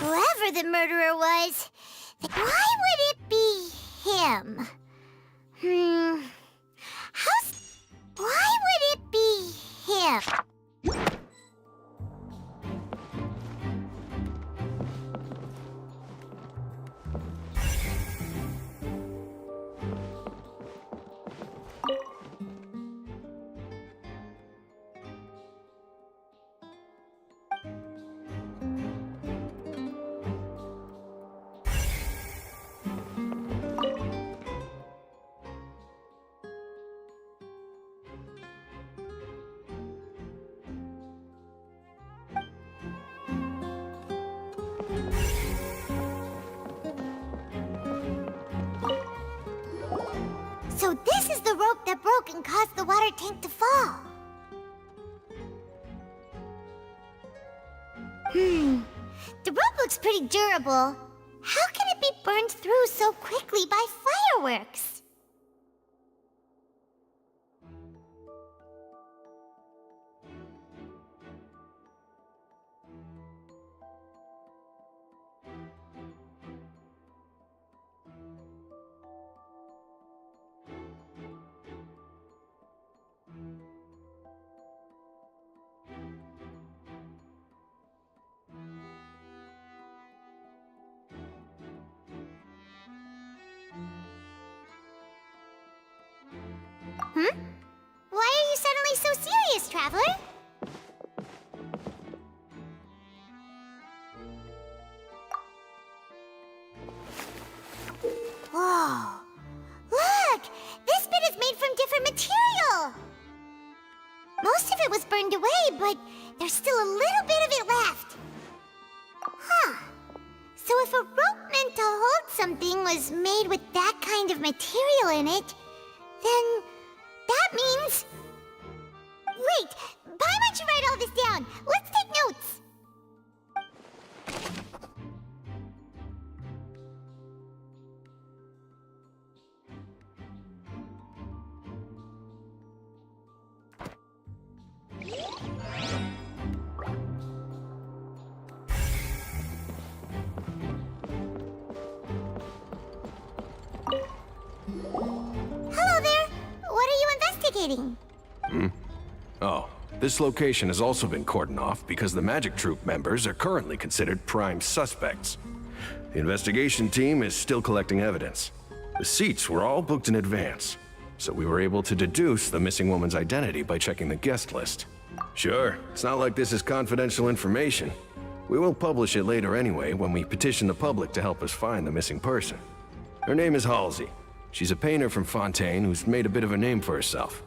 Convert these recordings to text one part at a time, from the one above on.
Whoever the murderer was, why would it be him? Why would it be him? So this is the rope that broke and caused the water tank to fall. The rope looks pretty durable. How can it be burned through so quickly by fireworks? Why are you suddenly so serious, Traveler? Whoa! Look! This bit is made from different material! Most of it was burned away, but there's still a little bit of it left. Huh. So if a rope meant to hold something was made with that kind of material in it, then that means... Wait! Why don't you write all this down? Let's take notes! Hello there! What are you investigating? Oh, this location has also been cordoned off because the Magic Troop members are currently considered prime suspects. The investigation team is still collecting evidence. The seats were all booked in advance, so we were able to deduce the missing woman's identity by checking the guest list. Sure, it's not like this is confidential information. We will publish it later anyway when we petition the public to help us find the missing person. Her name is Halsey. She's a painter from Fontaine who's made a bit of a name for herself.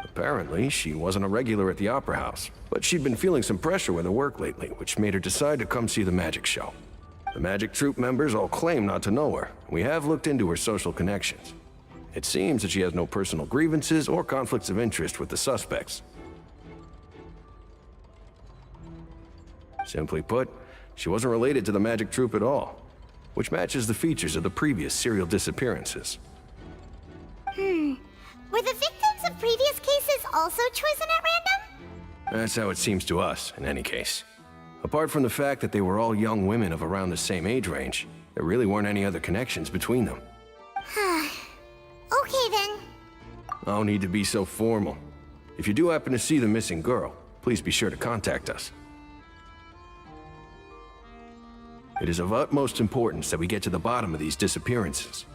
Apparently, she wasn't a regular at the Opera House, but she'd been feeling some pressure with her work lately, which made her decide to come see the magic show. The Magic Troop members all claim not to know her. We have looked into her social connections. It seems that she has no personal grievances or conflicts of interest with the suspects. Simply put, she wasn't related to the Magic Troop at all, which matches the features of the previous serial disappearances. Were the victims of previous cases also chosen at random? That's how it seems to us, in any case. Apart from the fact that they were all young women of around the same age range, there really weren't any other connections between them. Okay then. No need to be so formal. If you do happen to see the missing girl, please be sure to contact us. It is of utmost importance that we get to the bottom of these disappearances.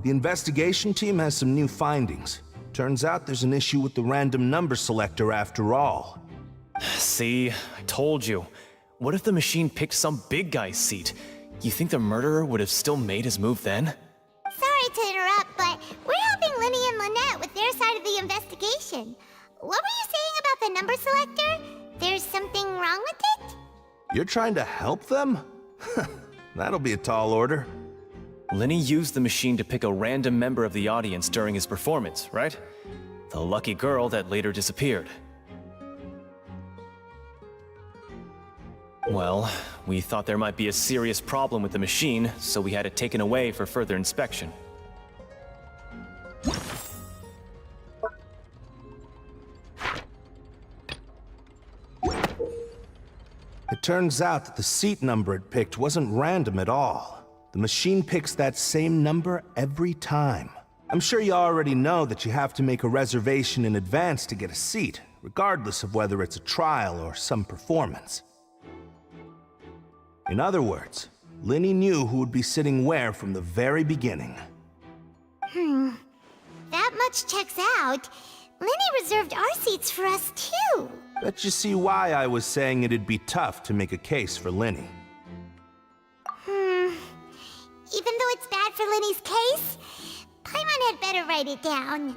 The investigation team has some new findings. Turns out there's an issue with the random number selector after all. See, I told you. What if the machine picked some big guy's seat? You think the murderer would have still made his move then? Sorry to interrupt, but we're helping Linny and Lynette with their side of the investigation. What were you saying about the number selector? There's something wrong with it? You're trying to help them? That'll be a tall order. Linny used the machine to pick a random member of the audience during his performance, right? The lucky girl that later disappeared. Well, we thought there might be a serious problem with the machine, so we had it taken away for further inspection. It turns out that the seat number it picked wasn't random at all. The machine picks that same number every time. I'm sure you already know that you have to make a reservation in advance to get a seat, regardless of whether it's a trial or some performance. In other words, Linny knew who would be sitting where from the very beginning. That much checks out. Linny reserved our seats for us, too. Bet you see why I was saying it'd be tough to make a case for Linny. Even though it's bad for Linny's case, Paimon had better write it down.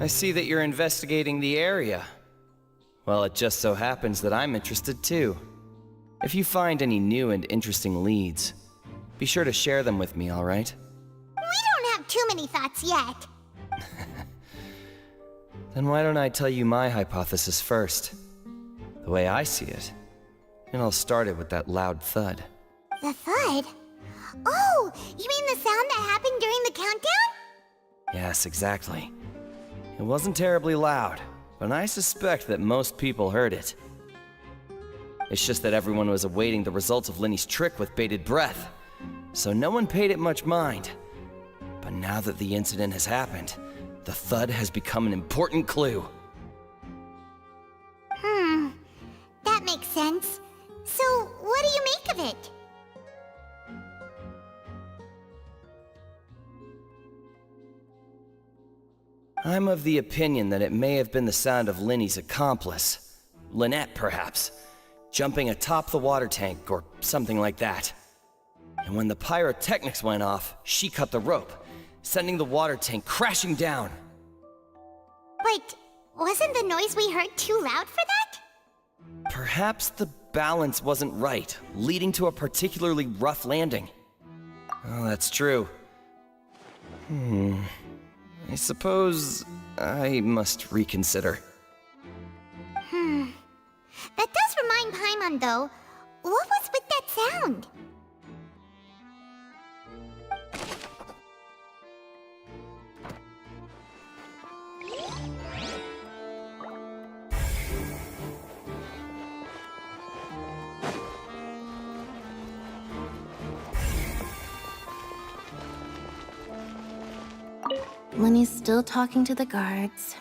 I see that you're investigating the area. Well, it just so happens that I'm interested too. If you find any new and interesting leads, be sure to share them with me, all right? We don't have too many thoughts yet. Then why don't I tell you my hypothesis first? The way I see it. And I'll start it with that loud thud. The thud? Oh, you mean the sound that happened during the countdown? Yes, exactly. It wasn't terribly loud, but I suspect that most people heard it. It's just that everyone was awaiting the results of Linny's trick with bated breath, so no one paid it much mind. But now that the incident has happened, the thud has become an important clue. That makes sense. So, what do you make of it? I'm of the opinion that it may have been the sound of Linny's accomplice. Lynette, perhaps. Jumping atop the water tank or something like that. And when the pyrotechnics went off, she cut the rope, sending the water tank crashing down. But wasn't the noise we heard too loud for that? Perhaps the balance wasn't right, leading to a particularly rough landing. Oh, that's true. I suppose I must reconsider. That does remind Paimon, though. What was with that sound? Linny's still talking to the guards.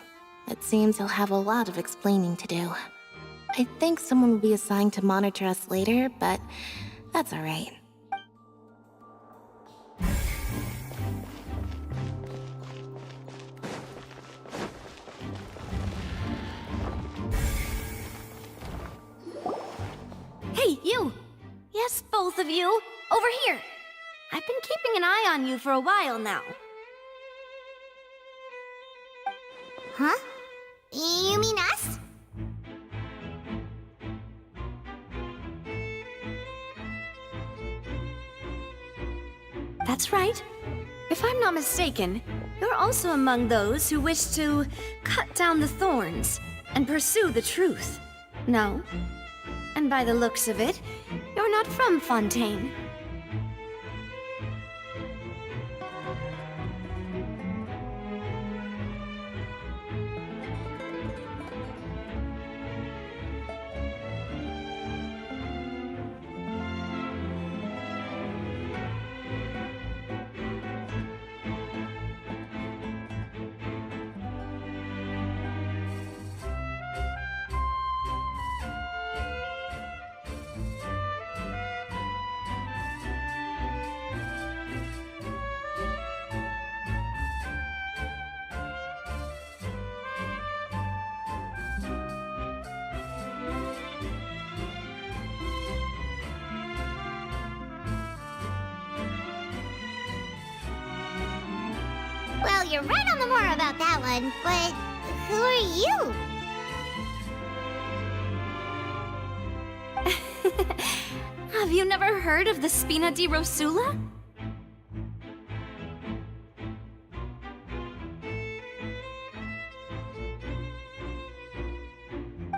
It seems he'll have a lot of explaining to do. I think someone will be assigned to monitor us later, but that's alright. Hey, You. Yes, both of you. Over here. I've been keeping an eye on you for a while now. Huh? You mean us? That's right. If I'm not mistaken, you're also among those who wish to cut down the thorns and pursue the truth. No? And by the looks of it, you're not from Fontaine. Well, you're right on the more about that one, but who are you? Have you never heard of the Spina di Rosula?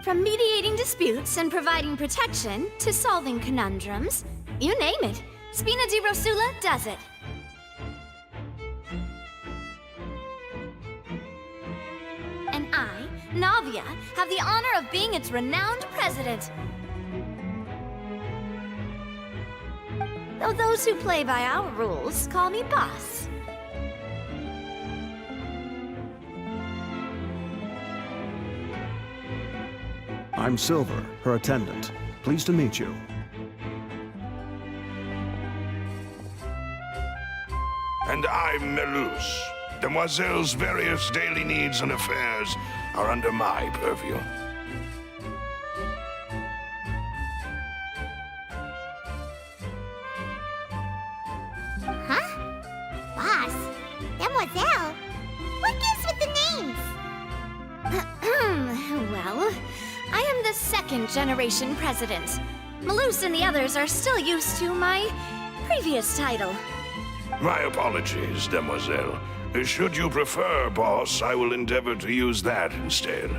From mediating disputes and providing protection to solving conundrums, you name it, Spina di Rosula does it. And I, Navia, have the honor of being its renowned president. Though those who play by our rules call me boss. I'm Silver, her attendant. Pleased to meet you. And I'm Melus. Demoiselle's various daily needs and affairs are under my purview. Huh? Boss? Demoiselle? What gives with the names? Well, I am the second generation president. Malus and the others are still used to my previous title. My apologies, Demoiselle. Should you prefer, boss, I will endeavor to use that instead.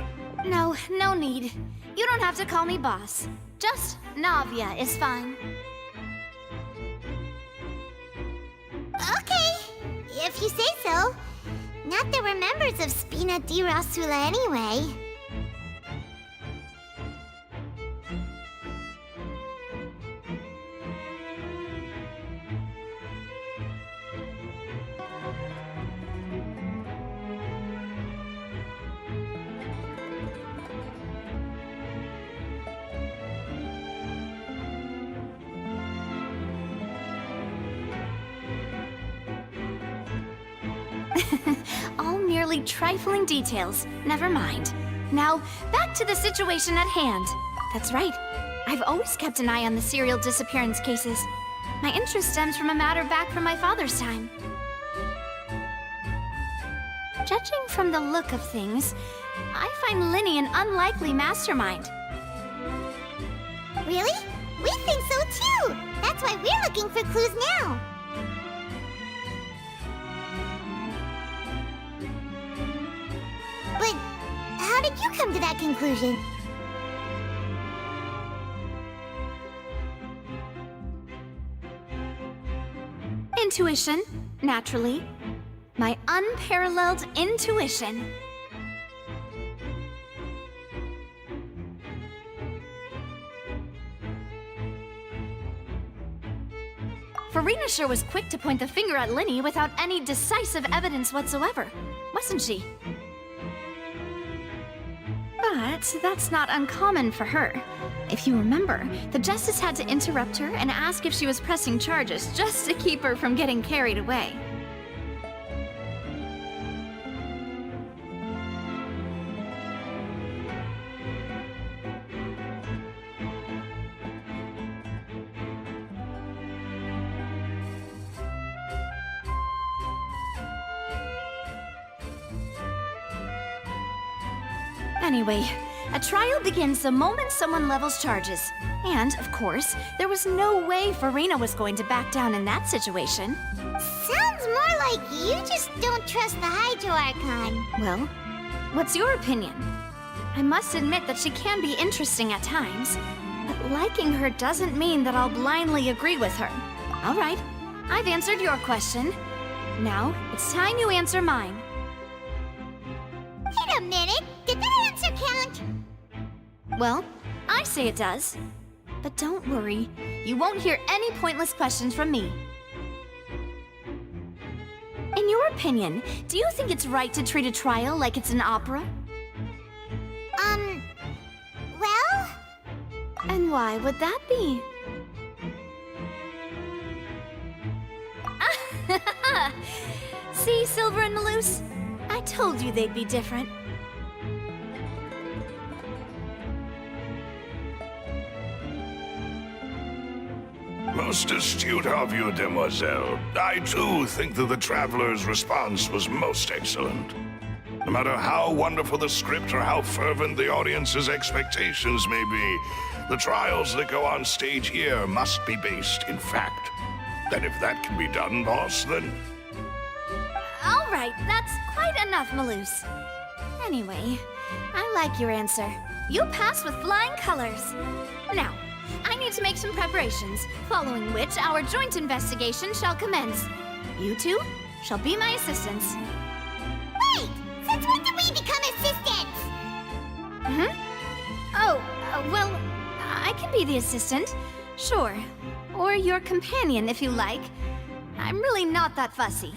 No, no need. You don't have to call me boss. Just Navia is fine. Okay, if you say so. Not that we're members of Spina di Rosula anyway. All merely trifling details. Never mind. Now, back to the situation at hand. That's right. I've always kept an eye on the serial disappearance cases. My interest stems from a matter back from my father's time. Judging from the look of things, I find Linny an unlikely mastermind. Really? We think so too! That's why we're looking for clues now! But how did you come to that conclusion? Intuition, naturally. My unparalleled intuition. Farina sure was quick to point the finger at Linny without any decisive evidence whatsoever, wasn't she? But that's not uncommon for her. If you remember, the Justice had to interrupt her and ask if she was pressing charges just to keep her from getting carried away. Anyway, a trial begins the moment someone levels charges. And, of course, there was no way Farina was going to back down in that situation. Sounds more like you just don't trust the Hydro Archon. Well, what's your opinion? I must admit that she can be interesting at times, but liking her doesn't mean that I'll blindly agree with her. All right, I've answered your question. Now, it's time you answer mine. Wait a minute, did that answer count? Well, I say it does. But don't worry, you won't hear any pointless questions from me. In your opinion, do you think it's right to treat a trial like it's an opera? Well? And why would that be? See, Silver and Malus? I told you they'd be different. Most astute of you, demoiselle. I too think that the traveler's response was most excellent. No matter how wonderful the script or how fervent the audience's expectations may be, the trials that go on stage here must be based in fact. And if that can be done, boss, then... All right, that's quite enough, Malus. Anyway, I like your answer. You passed with flying colors. Now, I need to make some preparations, following which our joint investigation shall commence. You two shall be my assistants. Wait! Since when did we become assistants? Oh, well, I can be the assistant. Sure. Or your companion, if you like. I'm really not that fussy.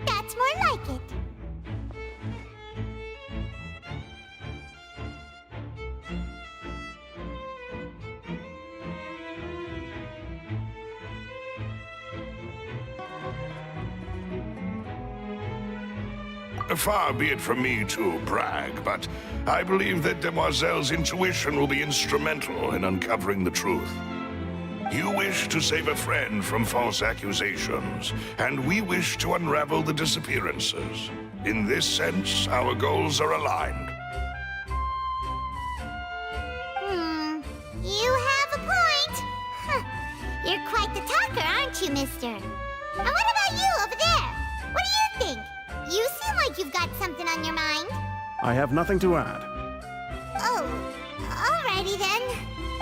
That's more like it. Far be it from me to brag, but I believe that Demoiselle's intuition will be instrumental in uncovering the truth. You wish to save a friend from false accusations, and we wish to unravel the disappearances. In this sense, our goals are aligned. You have a point. Huh. You're quite the talker, aren't you, mister? And what about you over there? What do you think? You seem like you've got something on your mind. I have nothing to add. Oh, alrighty then.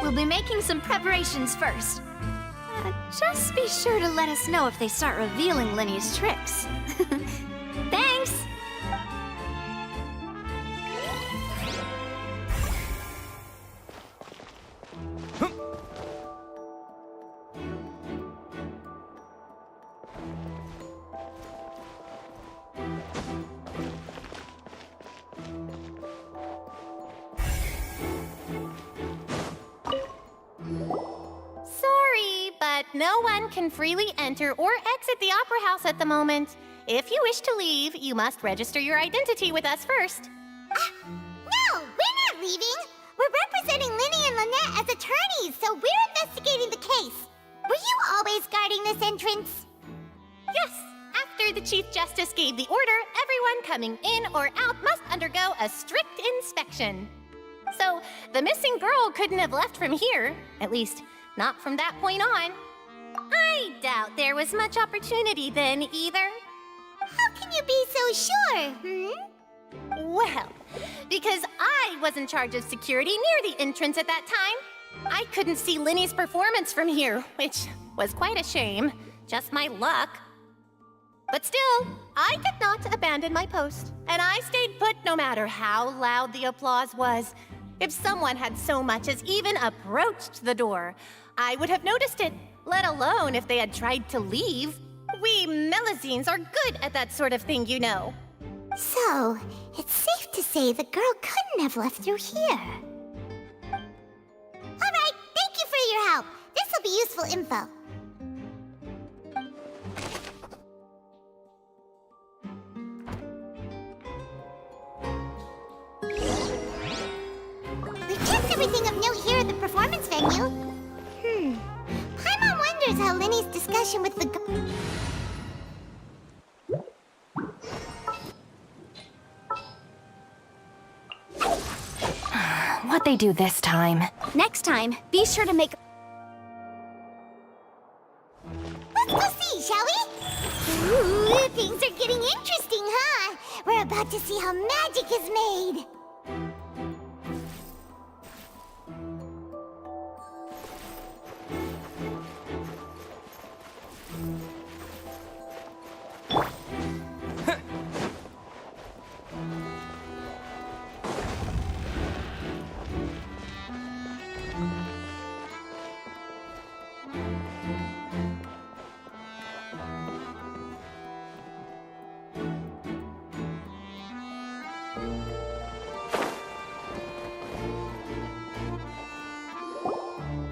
We'll be making some preparations first. Just be sure to let us know if they start revealing Lenny's tricks. Thanks! Sorry, but no one can freely enter or exit the Opera House at the moment. If you wish to leave, you must register your identity with us first. No, we're not leaving. We're representing Linny and Lynette as attorneys, so we're investigating the case. Were you always guarding this entrance? Yes, after the Chief Justice gave the order, everyone coming in or out must undergo a strict inspection. So, the missing girl couldn't have left from here, at least not from that point on. I doubt there was much opportunity then either. How can you be so sure, Well, because I was in charge of security near the entrance at that time. I couldn't see Linny's performance from here, which was quite a shame. Just my luck. But still, I did not abandon my post, and I stayed put no matter how loud the applause was. If someone had so much as even approached the door, I would have noticed it, let alone if they had tried to leave. We Melazines are good at that sort of thing, you know. So, it's safe to say the girl couldn't have left through here. Alright, thank you for your help. This will be useful info. We've checked everything of note here at the performance venue. Paimon discussion with the What'd they do this time? Next time, be sure to make... Let's go see, shall we? Ooh, things are getting interesting, huh? We're about to see how magic is made.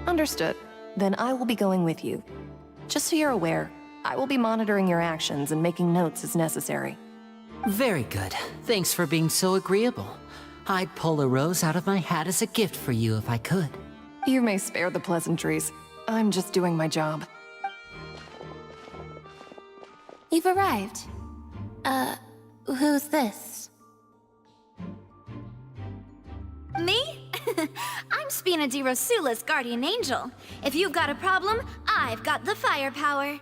Understood. Then I will be going with you. Just so you're aware, I will be monitoring your actions and making notes as necessary. Very good. Thanks for being so agreeable. I'd pull a rose out of my hat as a gift for you if I could. You may spare the pleasantries. I'm just doing my job. You've arrived. Who's this? Me? I'm Spina di Rosula's guardian angel. If you've got a problem, I've got the firepower.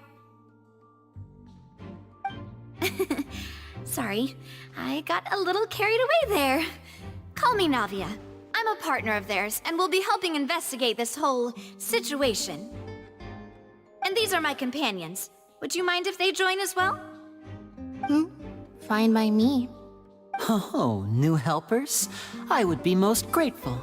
Sorry, I got a little carried away there. Call me Navia. I'm a partner of theirs, and will be helping investigate this whole situation. And these are my companions. Would you mind if they join as well? Fine by me. Oh, new helpers? I would be most grateful.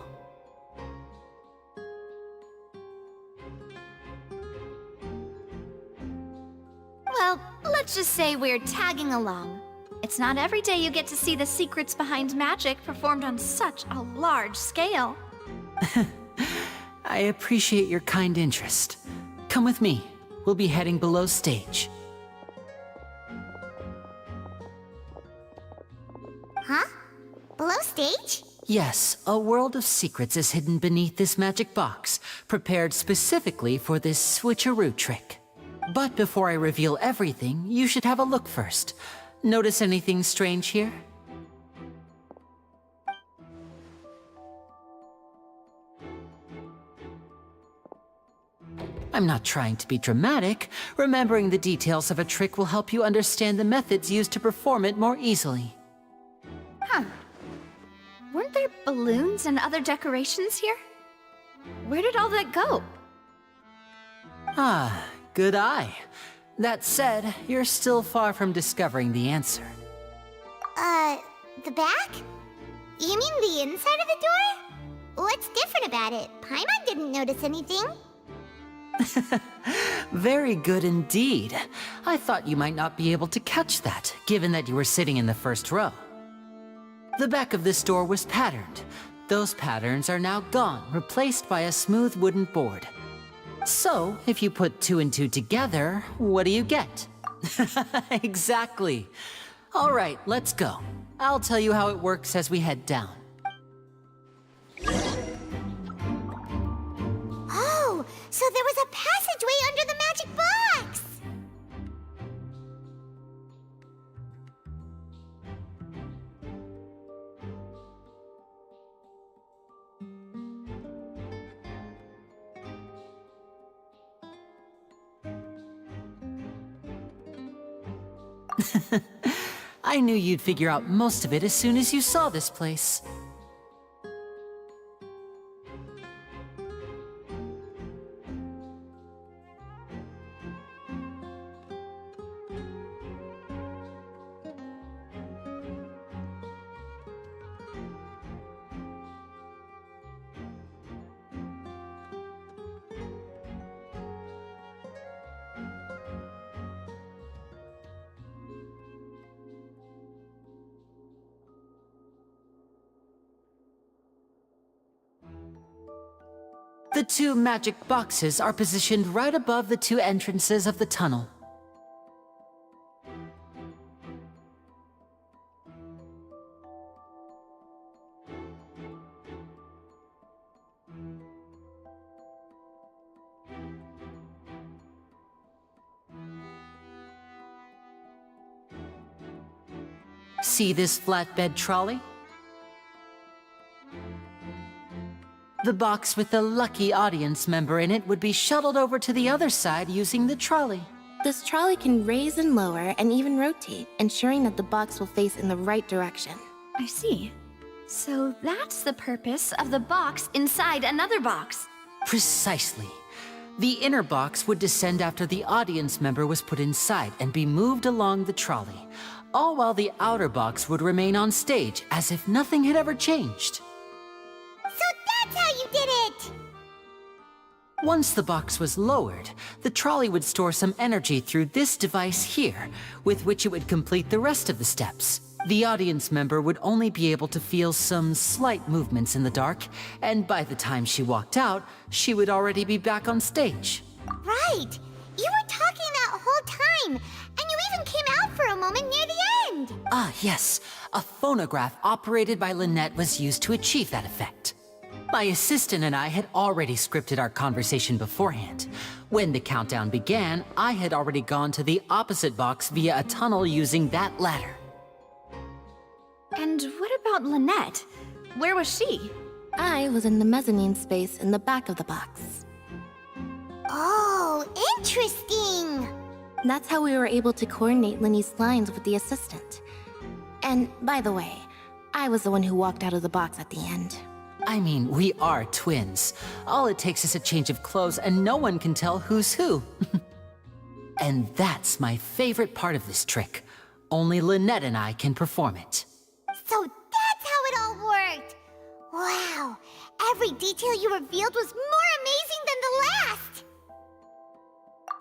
Well, let's just say we're tagging along. It's not every day you get to see the secrets behind magic performed on such a large scale. I appreciate your kind interest. Come with me. We'll be heading below stage. Huh? Below stage? Yes, a world of secrets is hidden beneath this magic box, prepared specifically for this switcheroo trick. But before I reveal everything, you should have a look first. Notice anything strange here? I'm not trying to be dramatic. Remembering the details of a trick will help you understand the methods used to perform it more easily. Huh. Weren't there balloons and other decorations here? Where did all that go? Ah, good eye. That said, you're still far from discovering the answer. The back? You mean the inside of the door? What's different about it? Paimon didn't notice anything. Very good indeed. I thought you might not be able to catch that, given that you were sitting in the first row. The back of this door was patterned. Those patterns are now gone, replaced by a smooth wooden board. So, if you put 2 and 2 together, what do you get? Exactly. All right, let's go. I'll tell you how it works as we head down. Oh, so there was a passageway under the magic box! I knew you'd figure out most of it as soon as you saw this place. The 2 magic boxes are positioned right above the 2 entrances of the tunnel. See this flatbed trolley? The box with the lucky audience member in it would be shuttled over to the other side using the trolley. This trolley can raise and lower and even rotate, ensuring that the box will face in the right direction. I see. So that's the purpose of the box inside another box. Precisely. The inner box would descend after the audience member was put inside and be moved along the trolley, all while the outer box would remain on stage as if nothing had ever changed. So that's how you did it! Once the box was lowered, the trolley would store some energy through this device here, with which it would complete the rest of the steps. The audience member would only be able to feel some slight movements in the dark, and by the time she walked out, she would already be back on stage. Right! You were talking that whole time, and you even came out for a moment near the end! Ah, yes. A phonograph operated by Lynette was used to achieve that effect. My assistant and I had already scripted our conversation beforehand. When the countdown began, I had already gone to the opposite box via a tunnel using that ladder. And what about Lynette? Where was she? I was in the mezzanine space in the back of the box. Oh, interesting! That's how we were able to coordinate Linny's lines with the assistant. And by the way, I was the one who walked out of the box at the end. I mean, we are twins. All it takes is a change of clothes and no one can tell who's who. And that's my favorite part of this trick. Only Lynette and I can perform it. So that's how it all worked! Wow, every detail you revealed was more amazing than the last!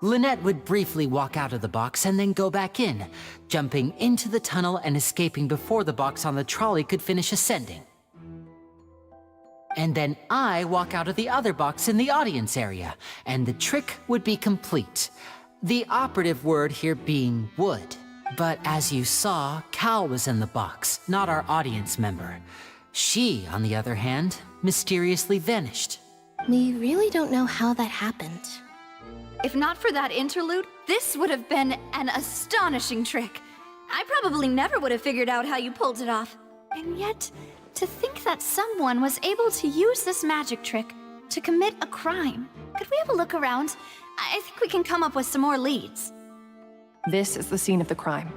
Lynette would briefly walk out of the box and then go back in, jumping into the tunnel and escaping before the box on the trolley could finish ascending. And then I walk out of the other box in the audience area, and the trick would be complete. The operative word here being would. But as you saw, Cal was in the box, not our audience member. She, on the other hand, mysteriously vanished. We really don't know how that happened. If not for that interlude, this would have been an astonishing trick. I probably never would have figured out how you pulled it off. And yet, to think that someone was able to use this magic trick to commit a crime. Could we have a look around? I think we can come up with some more leads. This is the scene of the crime,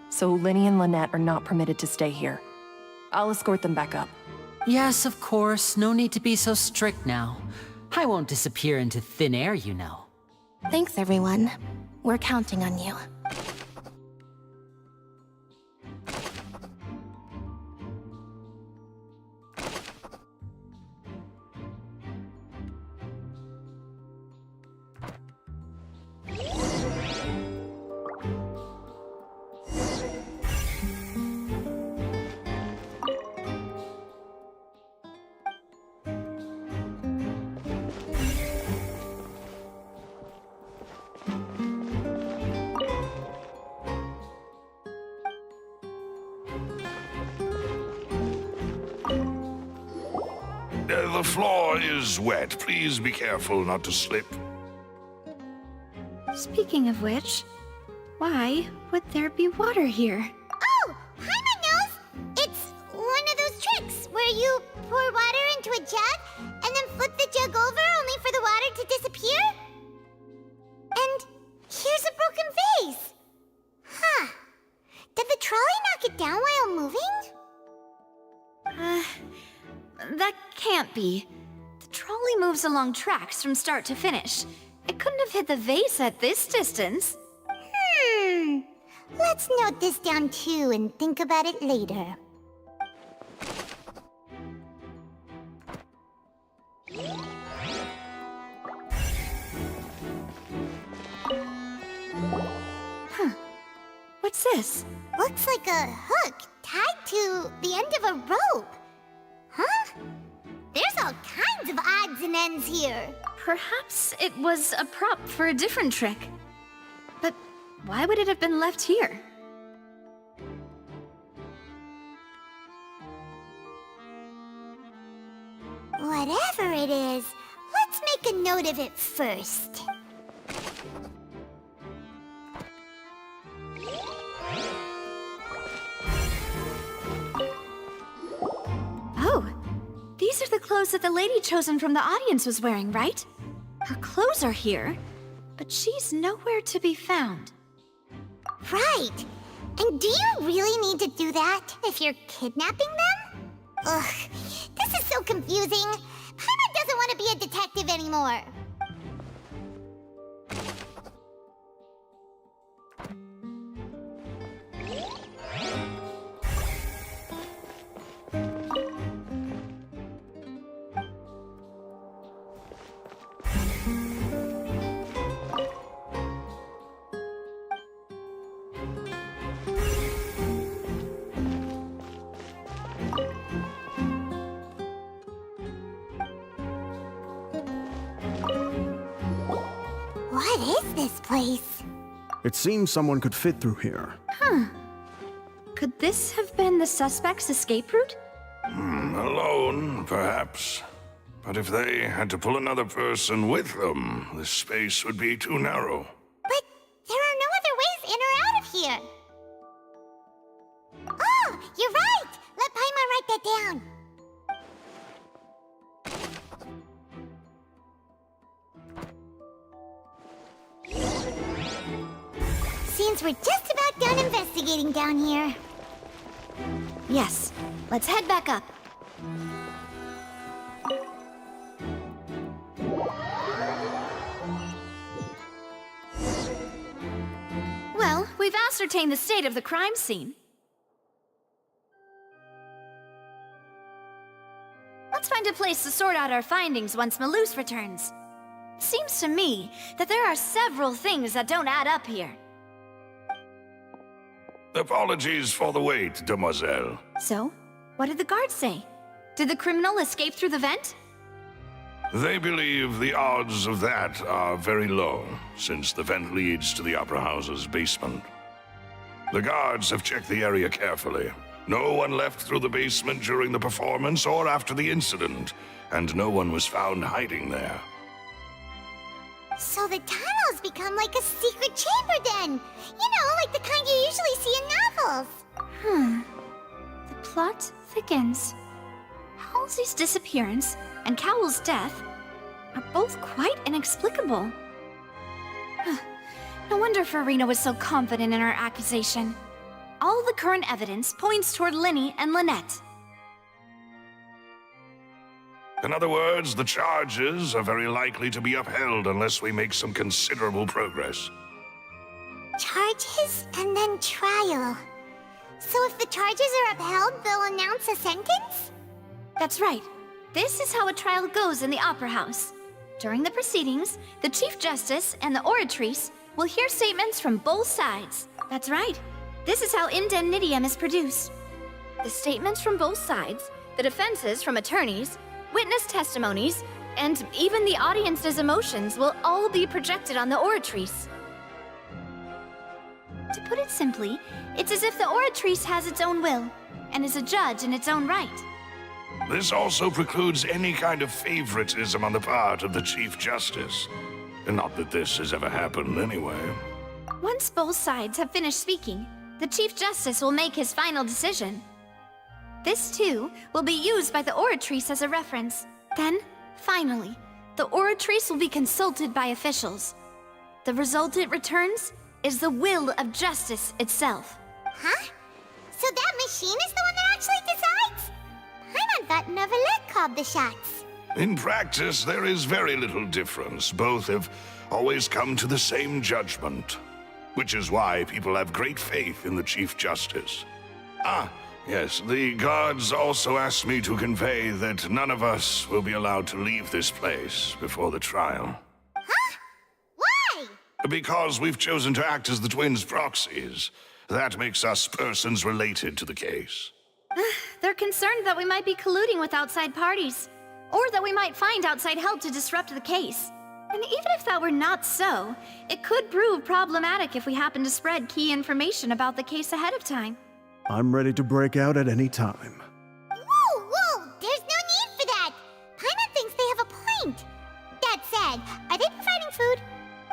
so Linny and Lynette are not permitted to stay here. I'll escort them back up. Yes, of course. No need to be so strict now. I won't disappear into thin air, you know. Thanks, everyone. We're counting on you. The floor is wet. Please be careful not to slip. Speaking of which, why would there be water here? Oh, hi, my nose! It's one of those tricks where you pour water into a jug and then flip the jug over only for the water to disappear? And here's a broken vase. Huh. Did the trolley knock it down while moving? That can't be. The trolley moves along tracks from start to finish. It couldn't have hit the vase at this distance. Let's note this down too and think about it later. What's this? Looks like a hook tied to the end of a rope. Huh? There's all kinds of odds and ends here. Perhaps it was a prop for a different trick. But why would it have been left here? Whatever it is, let's make a note of it first. clothes that the lady chosen from the audience was wearing, right? Her clothes are here, but she's nowhere to be found. Right. And do you really need to do that if you're kidnapping them? Ugh, this is so confusing. Paimon doesn't want to be a detective anymore. What is this place? It seems someone could fit through here. Could this have been the suspect's escape route? Alone, perhaps. But if they had to pull another person with them, the space would be too narrow. But there are no other ways in or out of here. Oh, you're right! Let Paimon write that down. Seems we're just about done investigating down here. Yes. Let's head back up. Well, we've ascertained the state of the crime scene. Let's find a place to sort out our findings once Malus returns. Seems to me that there are several things that don't add up here. Apologies for the wait, demoiselle. So, what did the guards say? Did the criminal escape through the vent? They believe the odds of that are very low, since the vent leads to the Opera House's basement. The guards have checked the area carefully. No one left through the basement during the performance or after the incident, and no one was found hiding there. So the tunnels become like a secret chamber then! You know, like the kind you usually see in novels! The plot thickens. Halsey's disappearance and Cowell's death are both quite inexplicable. No wonder Farina was so confident in her accusation. All the current evidence points toward Linny and Lynette. In other words, the charges are very likely to be upheld unless we make some considerable progress. Charges and then trial. So if the charges are upheld, they'll announce a sentence? That's right. This is how a trial goes in the Opera House. During the proceedings, the Chief Justice and the Oratrice will hear statements from both sides. That's right. This is how indemnitium is produced. The statements from both sides, the defenses from attorneys, witness testimonies, and even the audience's emotions will all be projected on the Oratrice. To put it simply, it's as if the Oratrice has its own will, and is a judge in its own right. This also precludes any kind of favoritism on the part of the Chief Justice. Not that this has ever happened anyway. Once both sides have finished speaking, the Chief Justice will make his final decision. This, too, will be used by the Oratrice as a reference. Then, finally, the Oratrice will be consulted by officials. The result it returns is the will of justice itself. Huh? So that machine is the one that actually decides? Paimon thought Neverlet called the shots. In practice, there is very little difference. Both have always come to the same judgment. Which is why people have great faith in the Chief Justice. Yes, the guards also asked me to convey that none of us will be allowed to leave this place before the trial. Huh? Why? Because we've chosen to act as the twins' proxies. That makes us persons related to the case. They're concerned that we might be colluding with outside parties, or that we might find outside help to disrupt the case. And even if that were not so, it could prove problematic if we happen to spread key information about the case ahead of time. I'm ready to break out at any time. Whoa! There's no need for that! Paimon thinks they have a point. That said, are they providing food?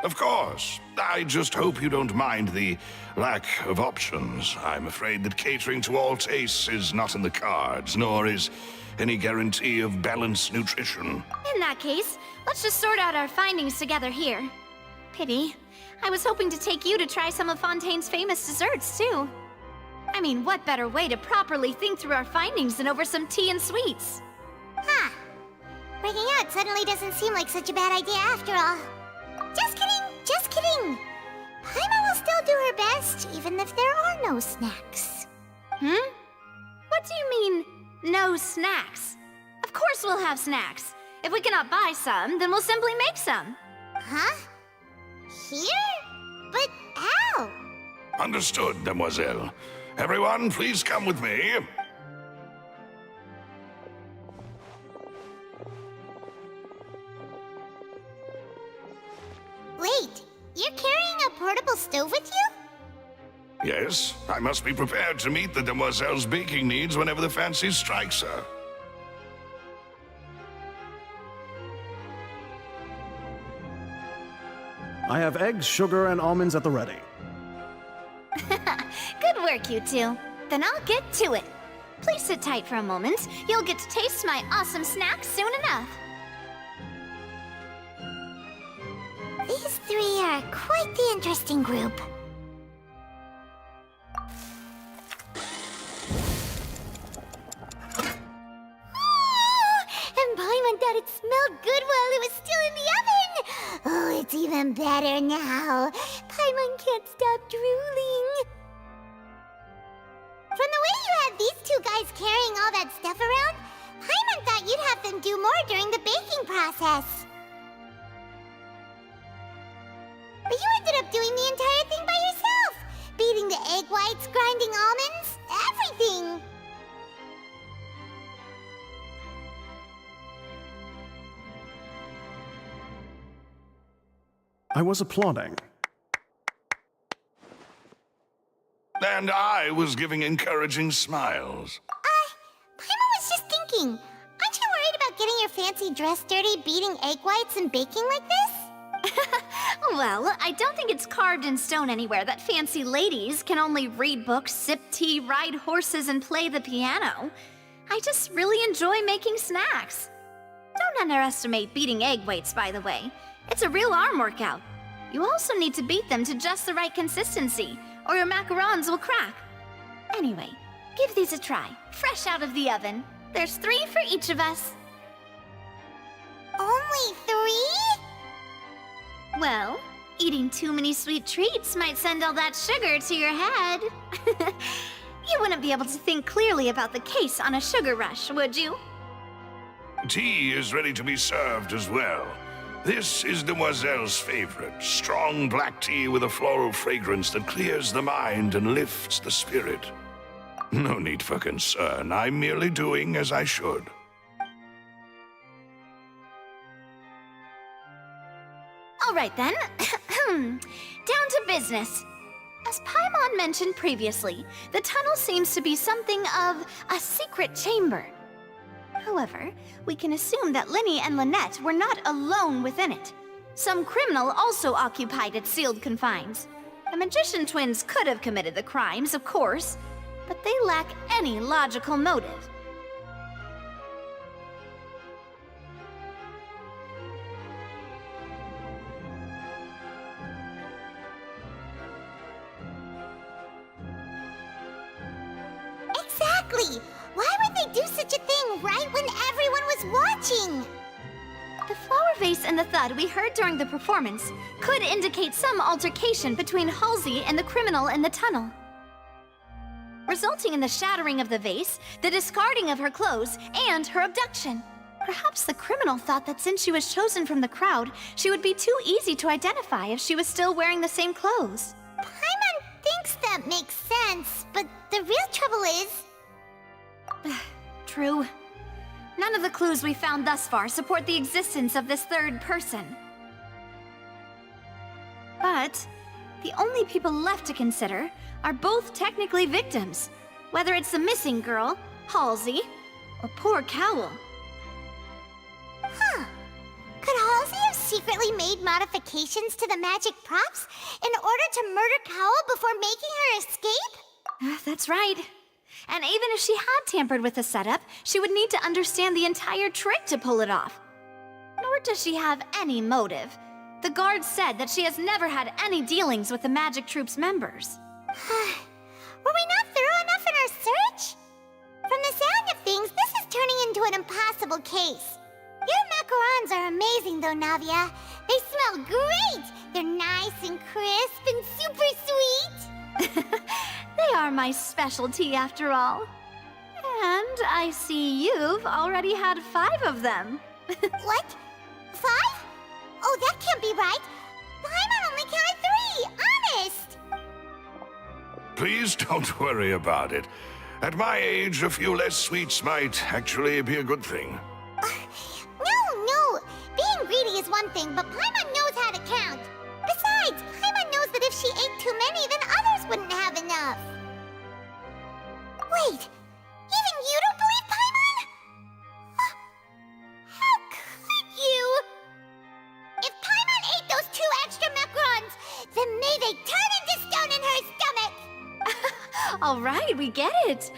Of course. I just hope you don't mind the lack of options. I'm afraid that catering to all tastes is not in the cards, nor is any guarantee of balanced nutrition. In that case, let's just sort out our findings together here. Pity. I was hoping to take you to try some of Fontaine's famous desserts, too. I mean, what better way to properly think through our findings than over some tea and sweets? Huh. Breaking out suddenly doesn't seem like such a bad idea after all. Just kidding, just kidding. Paimon will still do her best, even if there are no snacks. What do you mean, no snacks? Of course we'll have snacks. If we cannot buy some, then we'll simply make some. Huh? Here? But how? Understood, Demoiselle. Everyone, please come with me. Wait, you're carrying a portable stove with you? Yes, I must be prepared to meet the Demoiselle's baking needs whenever the fancy strikes her. I have eggs, sugar, and almonds at the ready. Good work, you two. Then I'll get to it. Please sit tight for a moment. You'll get to taste my awesome snack soon enough. These three are quite the interesting group. And Paimon thought it smelled good while it was still in the oven! Oh, it's even better now. Paimon can't stop drooling. From the way you had these two guys carrying all that stuff around, Paimon thought you'd have them do more during the baking process. But you ended up doing the entire thing by yourself! Beating the egg whites, grinding almonds, everything! I was applauding. And I was giving encouraging smiles. Paimon was just thinking, aren't you worried about getting your fancy dress dirty beating egg whites and baking like this? Well, I don't think it's carved in stone anywhere that fancy ladies can only read books, sip tea, ride horses, and play the piano. I just really enjoy making snacks. Don't underestimate beating egg whites, by the way. It's a real arm workout. You also need to beat them to just the right consistency, or your macarons will crack. Anyway, give these a try, fresh out of the oven. There's 3 for each of us. Only 3? Well, eating too many sweet treats might send all that sugar to your head. You wouldn't be able to think clearly about the case on a sugar rush, would you? Tea is ready to be served as well. This is Demoiselle's favorite, strong black tea with a floral fragrance that clears the mind and lifts the spirit. No need for concern, I'm merely doing as I should. All right then, down to business. As Paimon mentioned previously, the tunnel seems to be something of a secret chamber. However, we can assume that Linny and Lynette were not alone within it. Some criminal also occupied its sealed confines. The magician twins could have committed the crimes, of course, but they lack any logical motive. Exactly! Why would they do such a thing right when everyone was watching? The flower vase and the thud we heard during the performance could indicate some altercation between Halsey and the criminal in the tunnel, resulting in the shattering of the vase, the discarding of her clothes, and her abduction. Perhaps the criminal thought that since she was chosen from the crowd, she would be too easy to identify if she was still wearing the same clothes. Paimon thinks that makes sense, but the real trouble is... True. None of the clues we found thus far support the existence of this third person. But the only people left to consider are both technically victims, whether it's the missing girl, Halsey, or poor Cowell. Huh. Could Halsey have secretly made modifications to the magic props in order to murder Cowell before making her escape? That's right. And even if she had tampered with the setup, she would need to understand the entire trick to pull it off. Nor does she have any motive. The guard said that she has never had any dealings with the Magic Troop's members. Were we not thorough enough in our search? From the sound of things, this is turning into an impossible case. Your macarons are amazing though, Navia. They smell great! They're nice and crisp and super sweet! They are my specialty after all. And I see you've already had 5 of them. What? 5? Oh, that can't be right. Paimon only counted 3, honest! Please don't worry about it. At my age, a few less sweets might actually be a good thing. No. Being greedy is one thing, but Paimon knows how to count. Besides, Paimon knows that if she ate too many, then others wouldn't have enough. Wait, even you don't believe Paimon? How could you? If Paimon ate those 2 extra macarons, then may they turn into stone in her stomach! All right, we get it.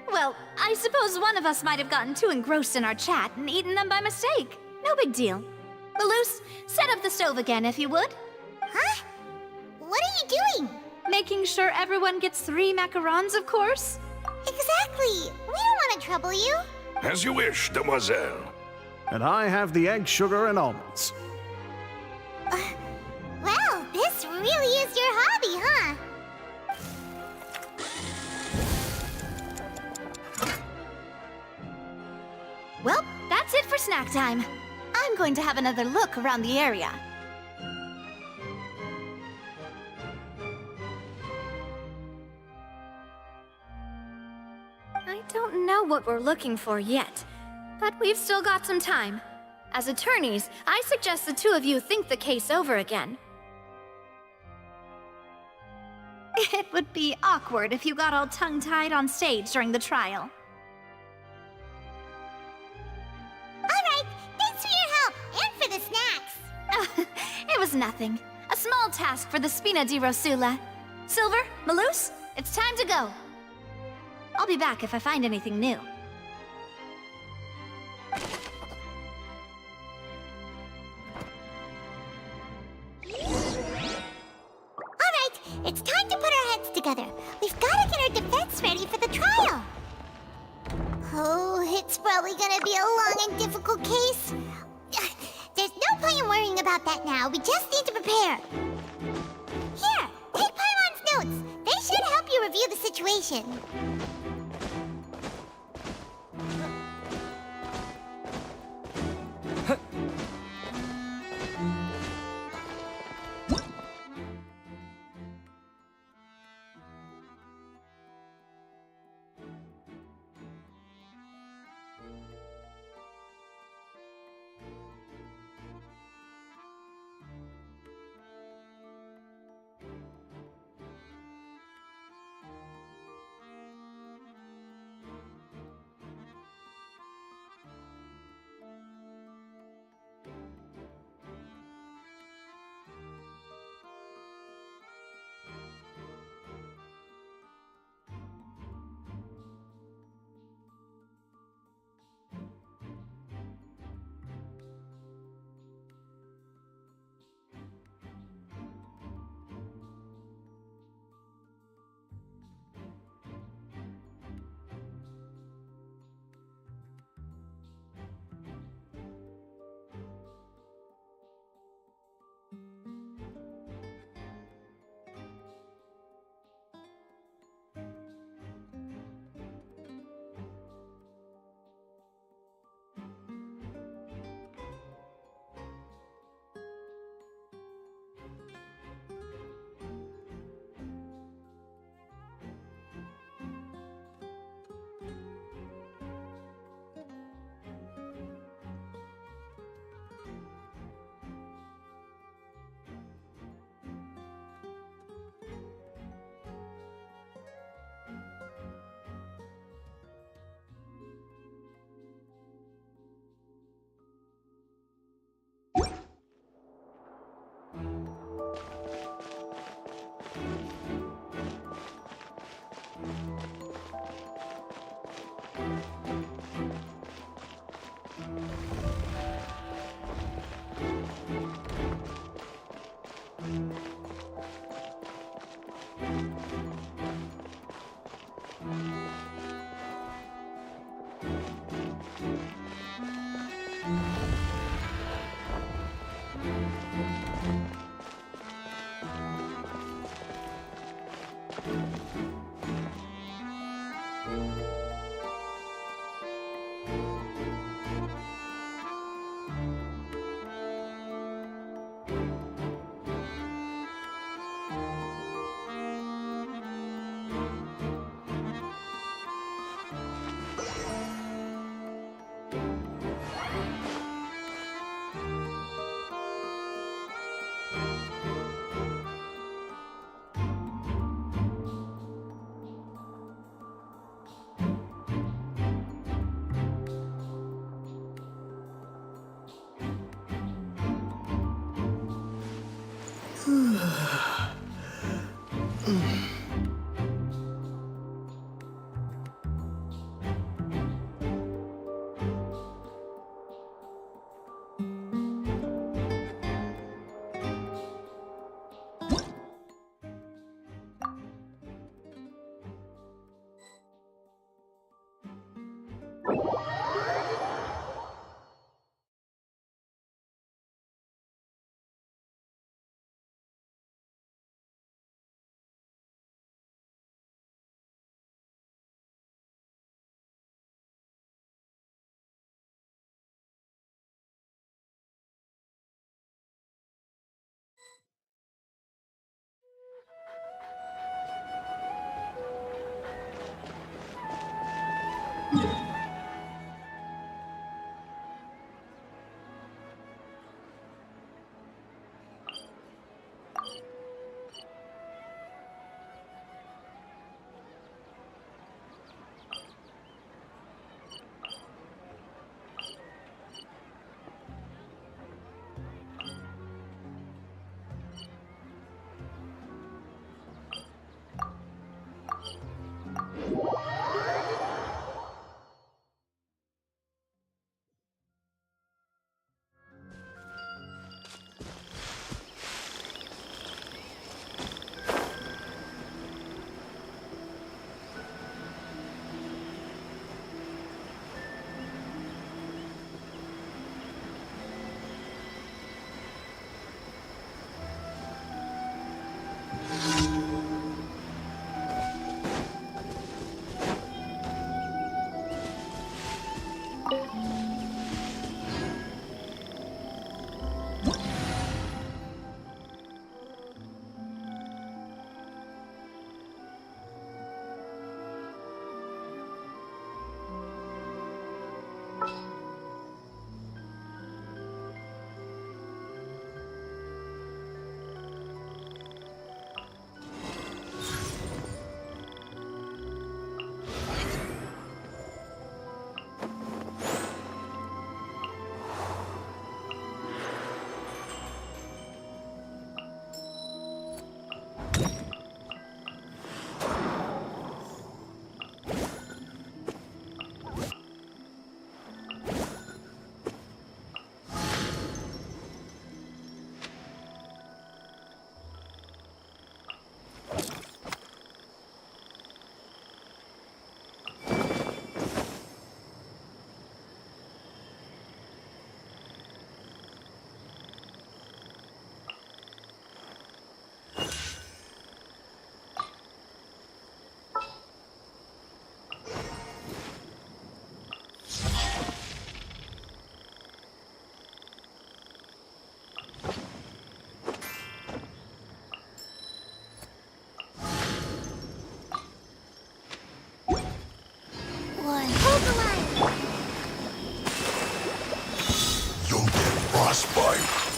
Well, I suppose one of us might have gotten too engrossed in our chat and eaten them by mistake. No big deal. Malus, set up the stove again if you would. Huh? What are you doing? Making sure everyone gets 3 macarons, of course. Exactly. We don't want to trouble you. As you wish, demoiselle. And I have the egg, sugar, and almonds. Well, this really is your hobby, huh? Well, that's it for snack time. I'm going to have another look around the area. I don't know what we're looking for yet, but we've still got some time. As attorneys, I suggest the 2 of you think the case over again. It would be awkward if you got all tongue-tied on stage during the trial. Alright, thanks for your help, and for the snacks. It was nothing. A small task for the Spina di Rosula. Silver, Malus, it's time to go. I'll be back if I find anything new. Alright, it's time to put our heads together. We've got to get our defense ready for the trial. Oh, it's probably gonna be a long and difficult case. There's no point in worrying about that now. We just need to prepare. Here, take Paimon's notes. They should help you review the situation.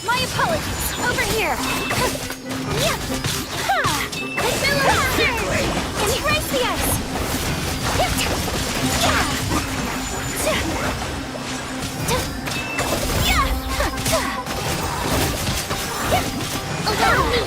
My apologies. Over here. Embrace the ice. Allow me.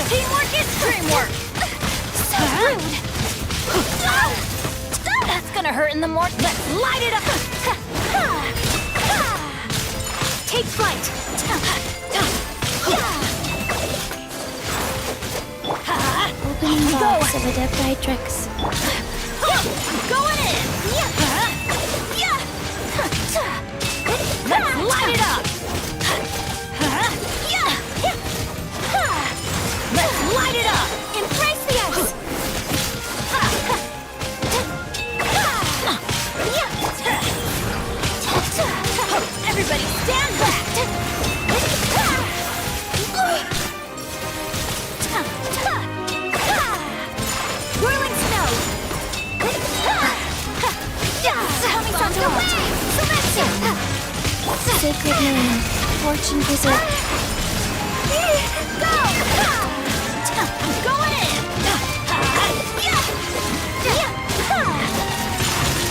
Teamwork is dreamwork! So rude! That's gonna hurt in the morning. Let's light it up! Take flight! Opening box of Adepti-Trix. I'm going in! Let's light it up! Let's light it up! Embrace the ice! Everybody stand back! Whirling snow! Sacred name, fortune preserve. Go! I'm going in!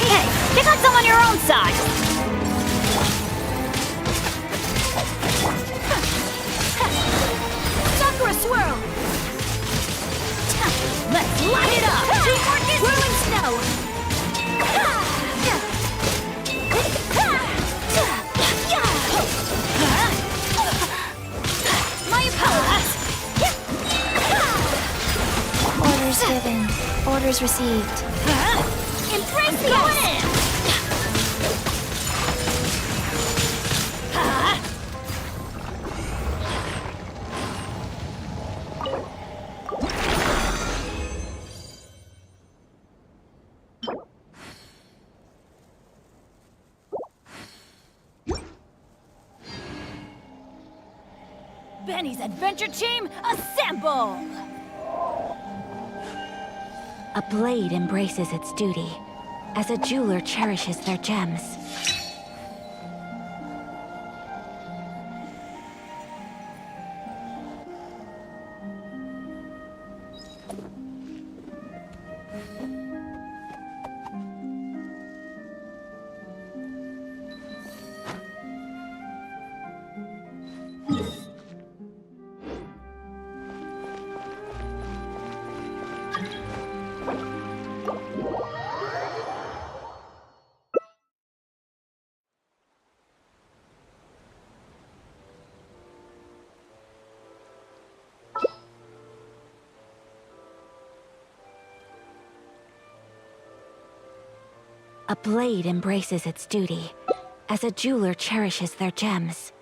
Hey, pick on someone your own size! Sakura swirl! Let's light it up! Teamwork is whirling snow! My apologies! Orders given, orders received. Embrace the ice! Benny's adventure team, assemble! A blade embraces its duty, as a jeweler cherishes their gems. A blade embraces its duty, as a jeweler cherishes their gems.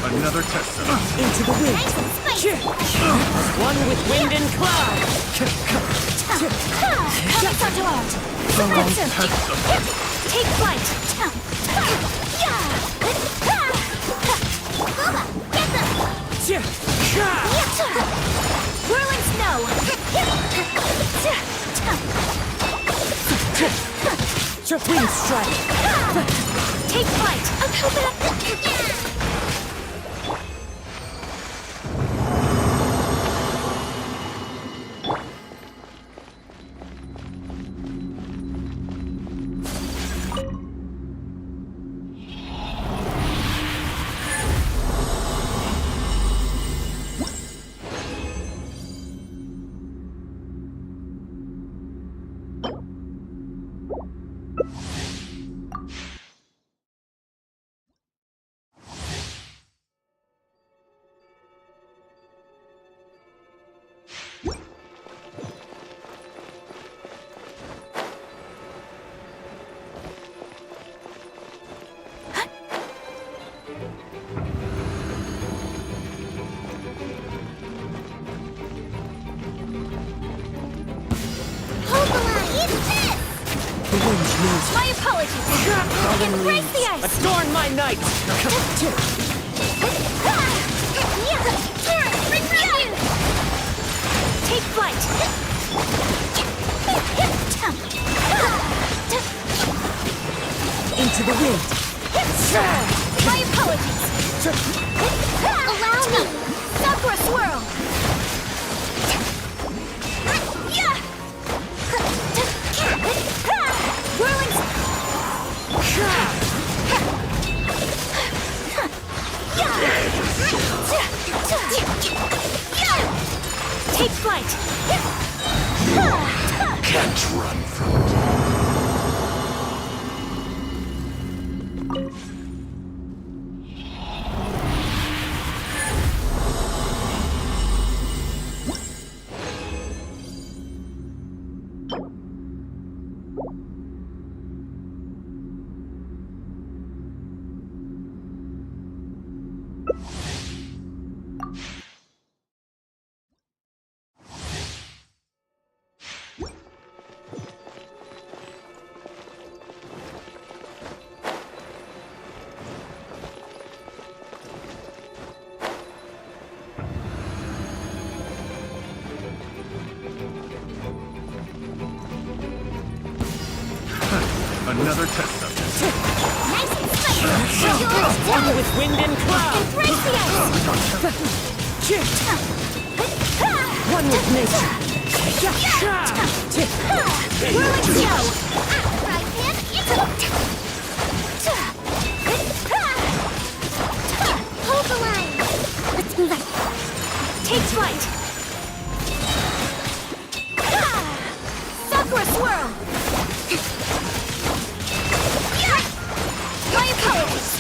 Another test. Into the wind! One with wind and cloud! Take flight! Whirling snow! Wind strike! Take flight! My apologies! Embrace the ice! Adorn my night! Take flight! Into the wind! My apologies! Allow me! Sakura swirl! Whirling! Take flight! Can't run from it. Another test subject. Nice and spicy! One with wind and cloud! Embrace the ice! One with nature! Whirling snow! Fry pan into... Hold the line! Let's move on. Take flight! Sakura swirl! My apologies!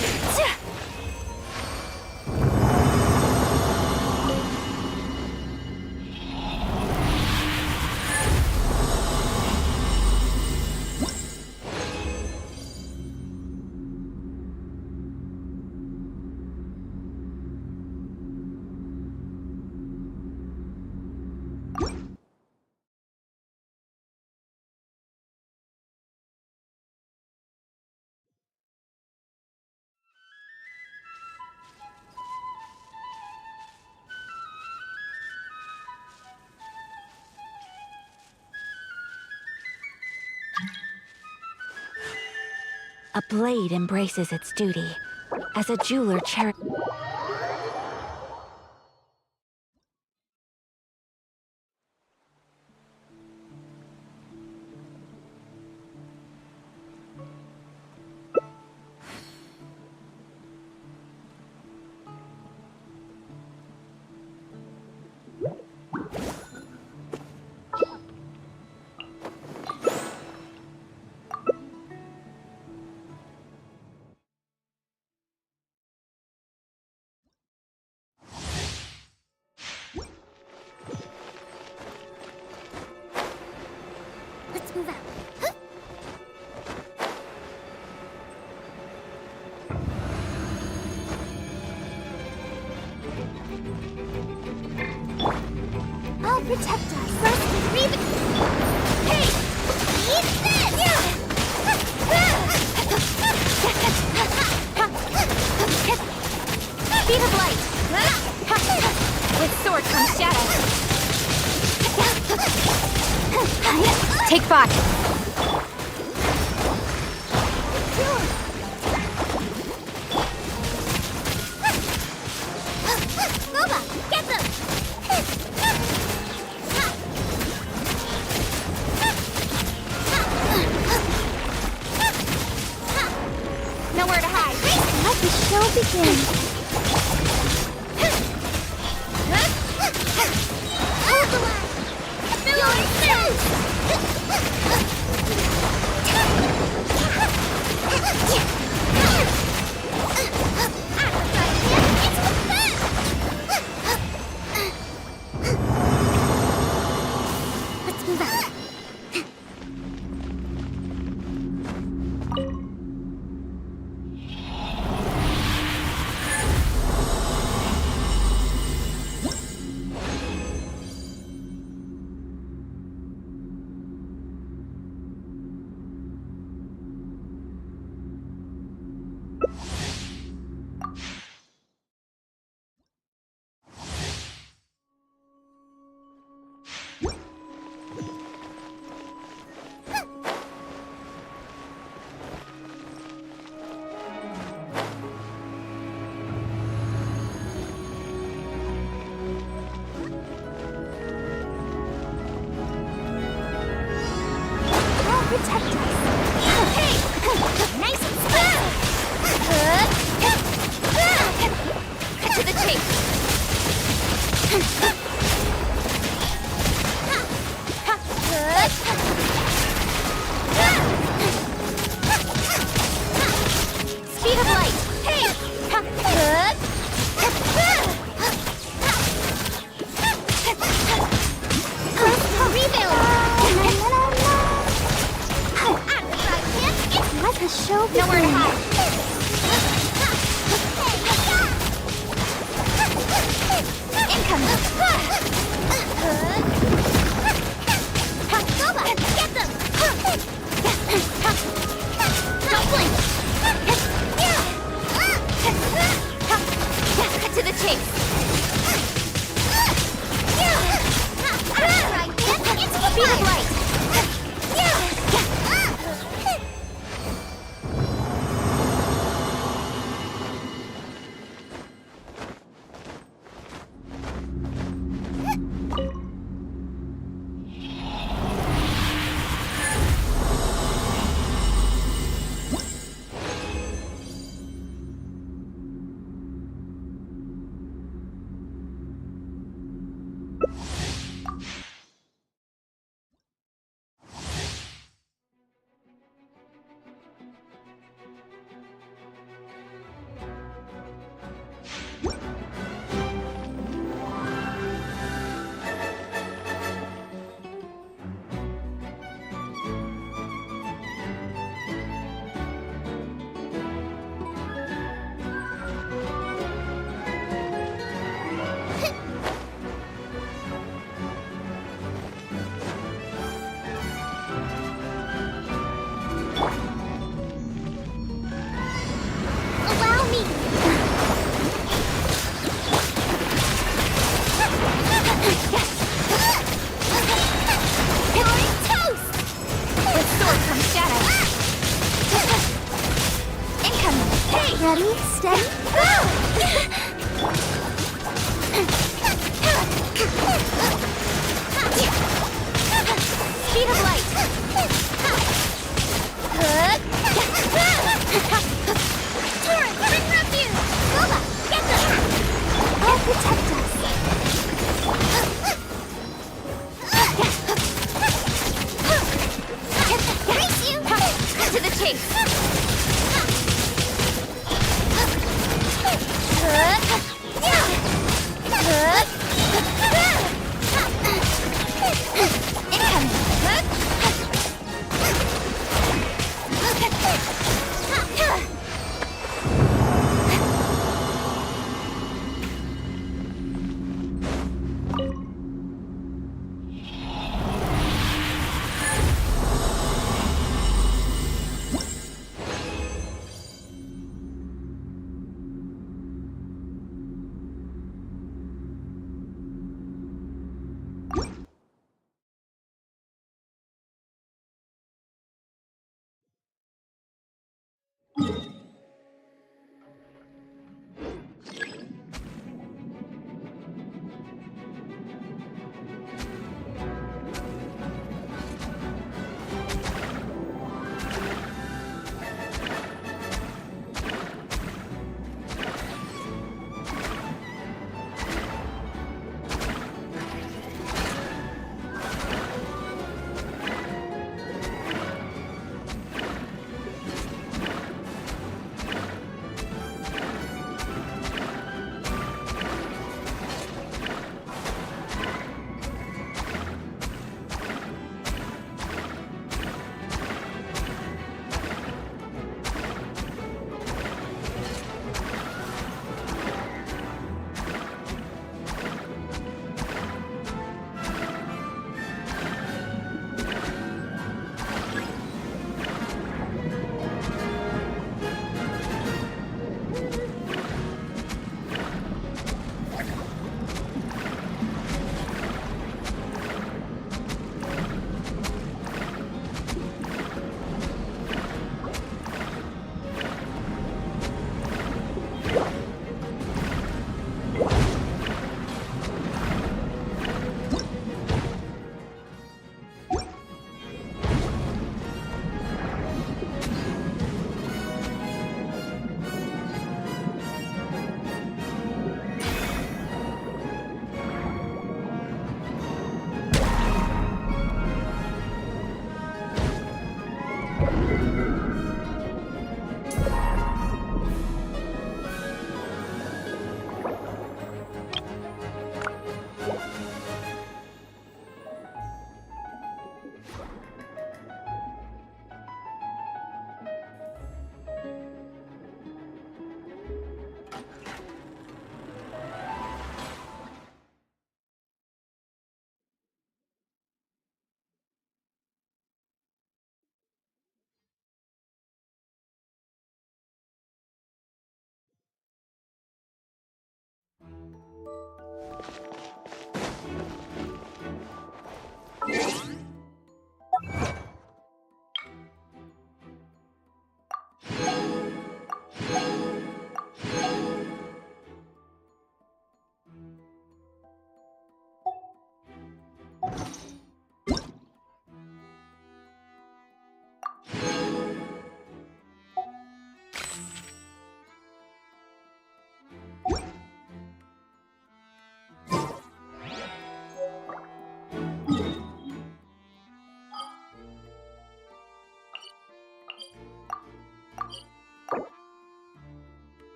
A blade embraces its duty. As a jeweler cherishes... Let's move out. I'll protect us. First, breathe. Hey! Eat this! Speed of light! With sword comes shadow. Take 5. Nova, get them! Nowhere to hide. Let the show begin. Hold the line. Let's move out. Protect us. Hey! Nice and smooth! Cut to the chase. Speed of light. Hey! Let the show begin. Nowhere to hide. Incoming. Nova, get them! Don't blink. Cut to the chase. Speed of light. Ready, steady, go! Speed of light! Torrent, bring refuge! Nova, get them! They'll protect us! Race you! Cut to the chase!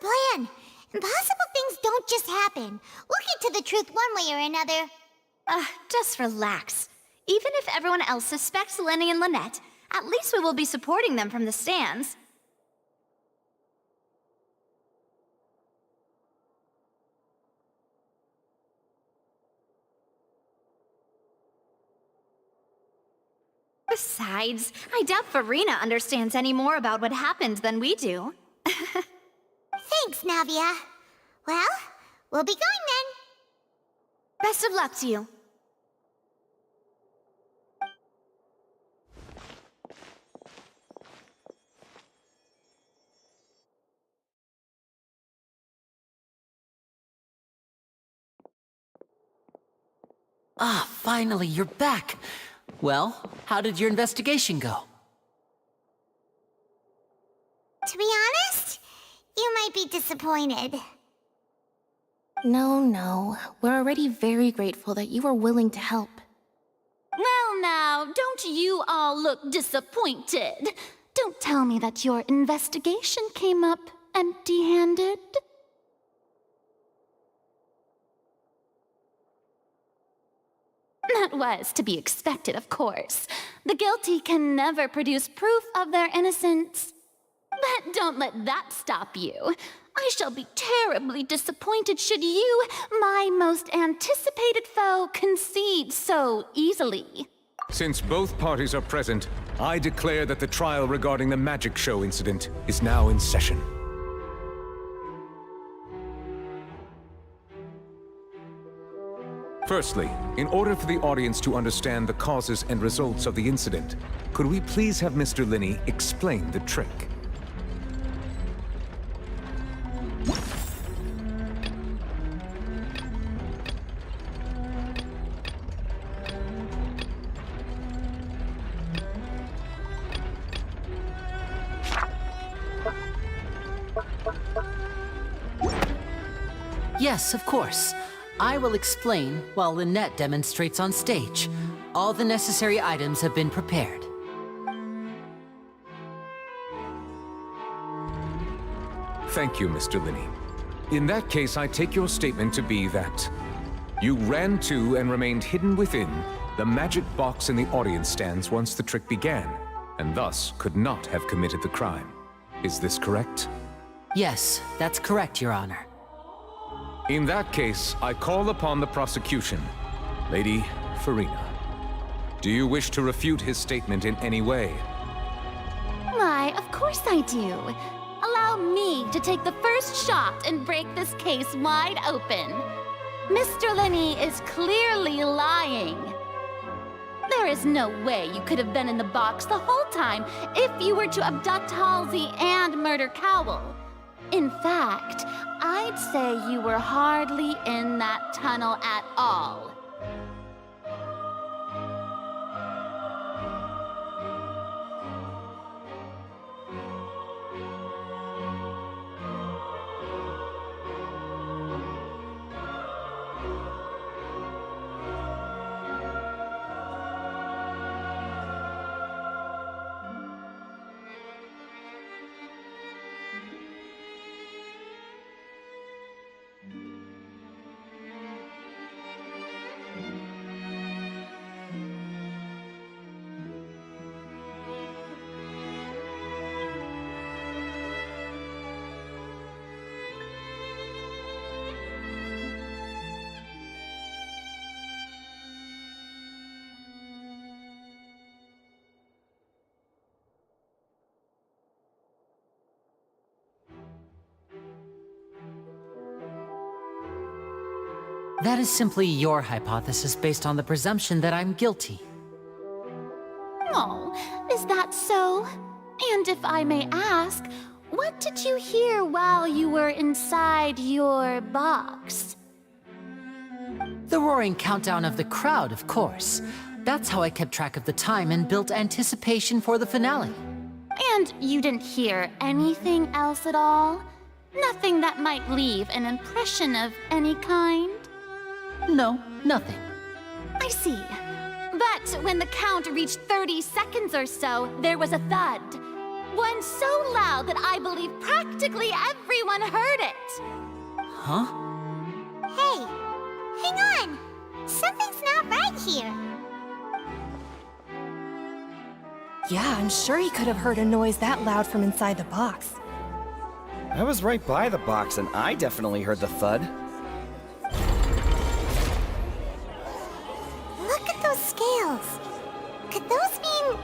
the plan. Impossible things don't just happen. We'll get to the truth one way or another. Just relax. Even if everyone else suspects Lenny and Lynette, at least we will be supporting them from the stands. Besides, I doubt Farina understands any more about what happened than we do. Thanks, Navia. Well, we'll be going then. Best of luck to you. Ah, finally, you're back. Well, how did your investigation go? To be honest, you might be disappointed. No. We're already very grateful that you were willing to help. Well now, don't you all look disappointed. Don't tell me that your investigation came up empty-handed. That was to be expected, of course. The guilty can never produce proof of their innocence. But don't let that stop you. I shall be terribly disappointed should you, my most anticipated foe, concede so easily. Since both parties are present, I declare that the trial regarding the magic show incident is now in session. Firstly, in order for the audience to understand the causes and results of the incident, could we please have Mr. Linney explain the trick? Yes, of course. I will explain while Lynette demonstrates on stage. All the necessary items have been prepared. Thank you, Mr. Linney. In that case, I take your statement to be that you ran to and remained hidden within the magic box in the audience stands once the trick began, and thus could not have committed the crime. Is this correct? Yes, that's correct, Your Honor. In that case, I call upon the prosecution. Lady Farina, do you wish to refute his statement in any way? Why, of course I do. Allow me to take the first shot and break this case wide open. Mr. Linney is clearly lying. There is no way you could have been in the box the whole time if you were to abduct Halsey and murder Cowell. In fact, I'd say you were hardly in that tunnel at all. That is simply your hypothesis based on the presumption that I'm guilty. Oh, is that so? And if I may ask, what did you hear while you were inside your box? The roaring countdown of the crowd, of course. That's how I kept track of the time and built anticipation for the finale. And you didn't hear anything else at all? Nothing that might leave an impression of any kind? No, nothing. I see. But when the count reached 30 seconds or so, there was a thud. One so loud that I believe practically everyone heard it. Huh? Hey, hang on. Something's not right here. Yeah, I'm sure he could have heard a noise that loud from inside the box. I was right by the box, and I definitely heard the thud. Look at those scales. Could those mean...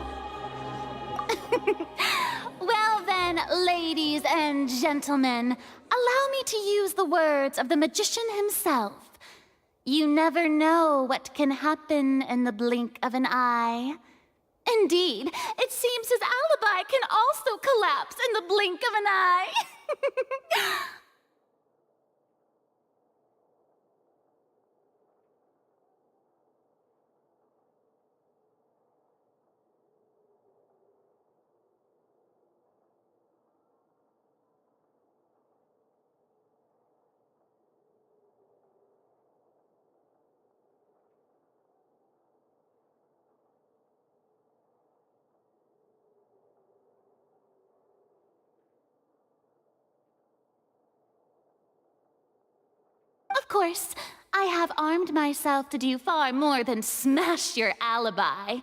Well then, ladies and gentlemen, allow me to use the words of the magician himself. You never know what can happen in the blink of an eye. Indeed, it seems his alibi can also collapse in the blink of an eye. Of course, I have armed myself to do far more than smash your alibi.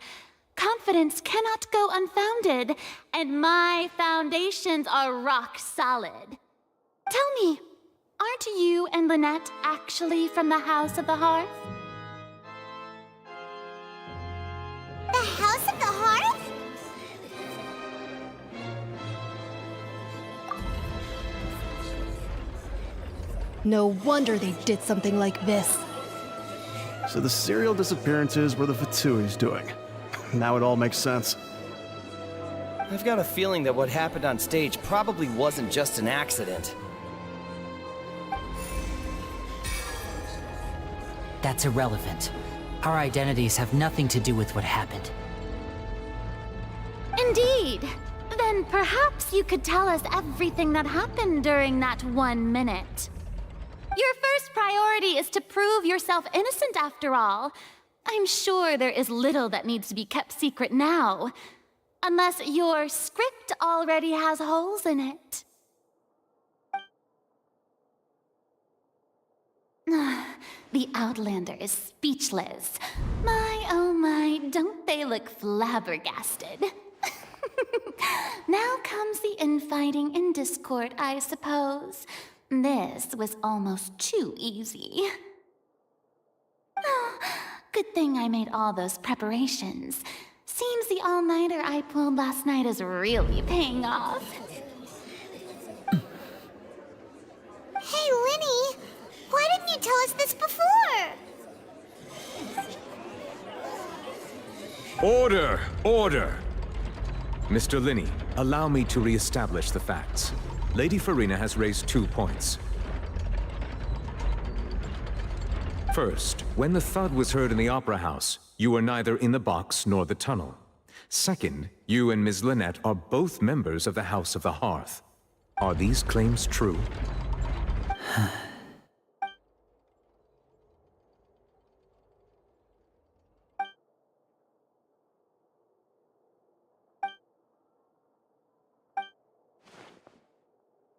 Confidence cannot go unfounded, and my foundations are rock solid. Tell me, aren't you and Lynette actually from the House of the Hearth? The House of the Hearth? No wonder they did something like this. So the serial disappearances were the Fatsui's doing. Now it all makes sense. I've got a feeling that what happened on stage probably wasn't just an accident. That's irrelevant. Our identities have nothing to do with what happened. Indeed. Then perhaps you could tell us everything that happened during that 1 minute. Your first priority is to prove yourself innocent after all. I'm sure there is little that needs to be kept secret now. Unless your script already has holes in it. The Outlander is speechless. My, oh my, don't they look flabbergasted? Now comes the infighting and discord, I suppose. This was almost too easy. Good thing I made all those preparations. Seems the all-nighter I pulled last night is really paying off. Hey, Linny! Why didn't you tell us this before? Order! Order! Mr. Linney, allow me to re-establish the facts. Lady Farina has raised 2 points. First, when the thud was heard in the Opera House, you were neither in the box nor the tunnel. Second, you and Ms. Lynette are both members of the House of the Hearth. Are these claims true?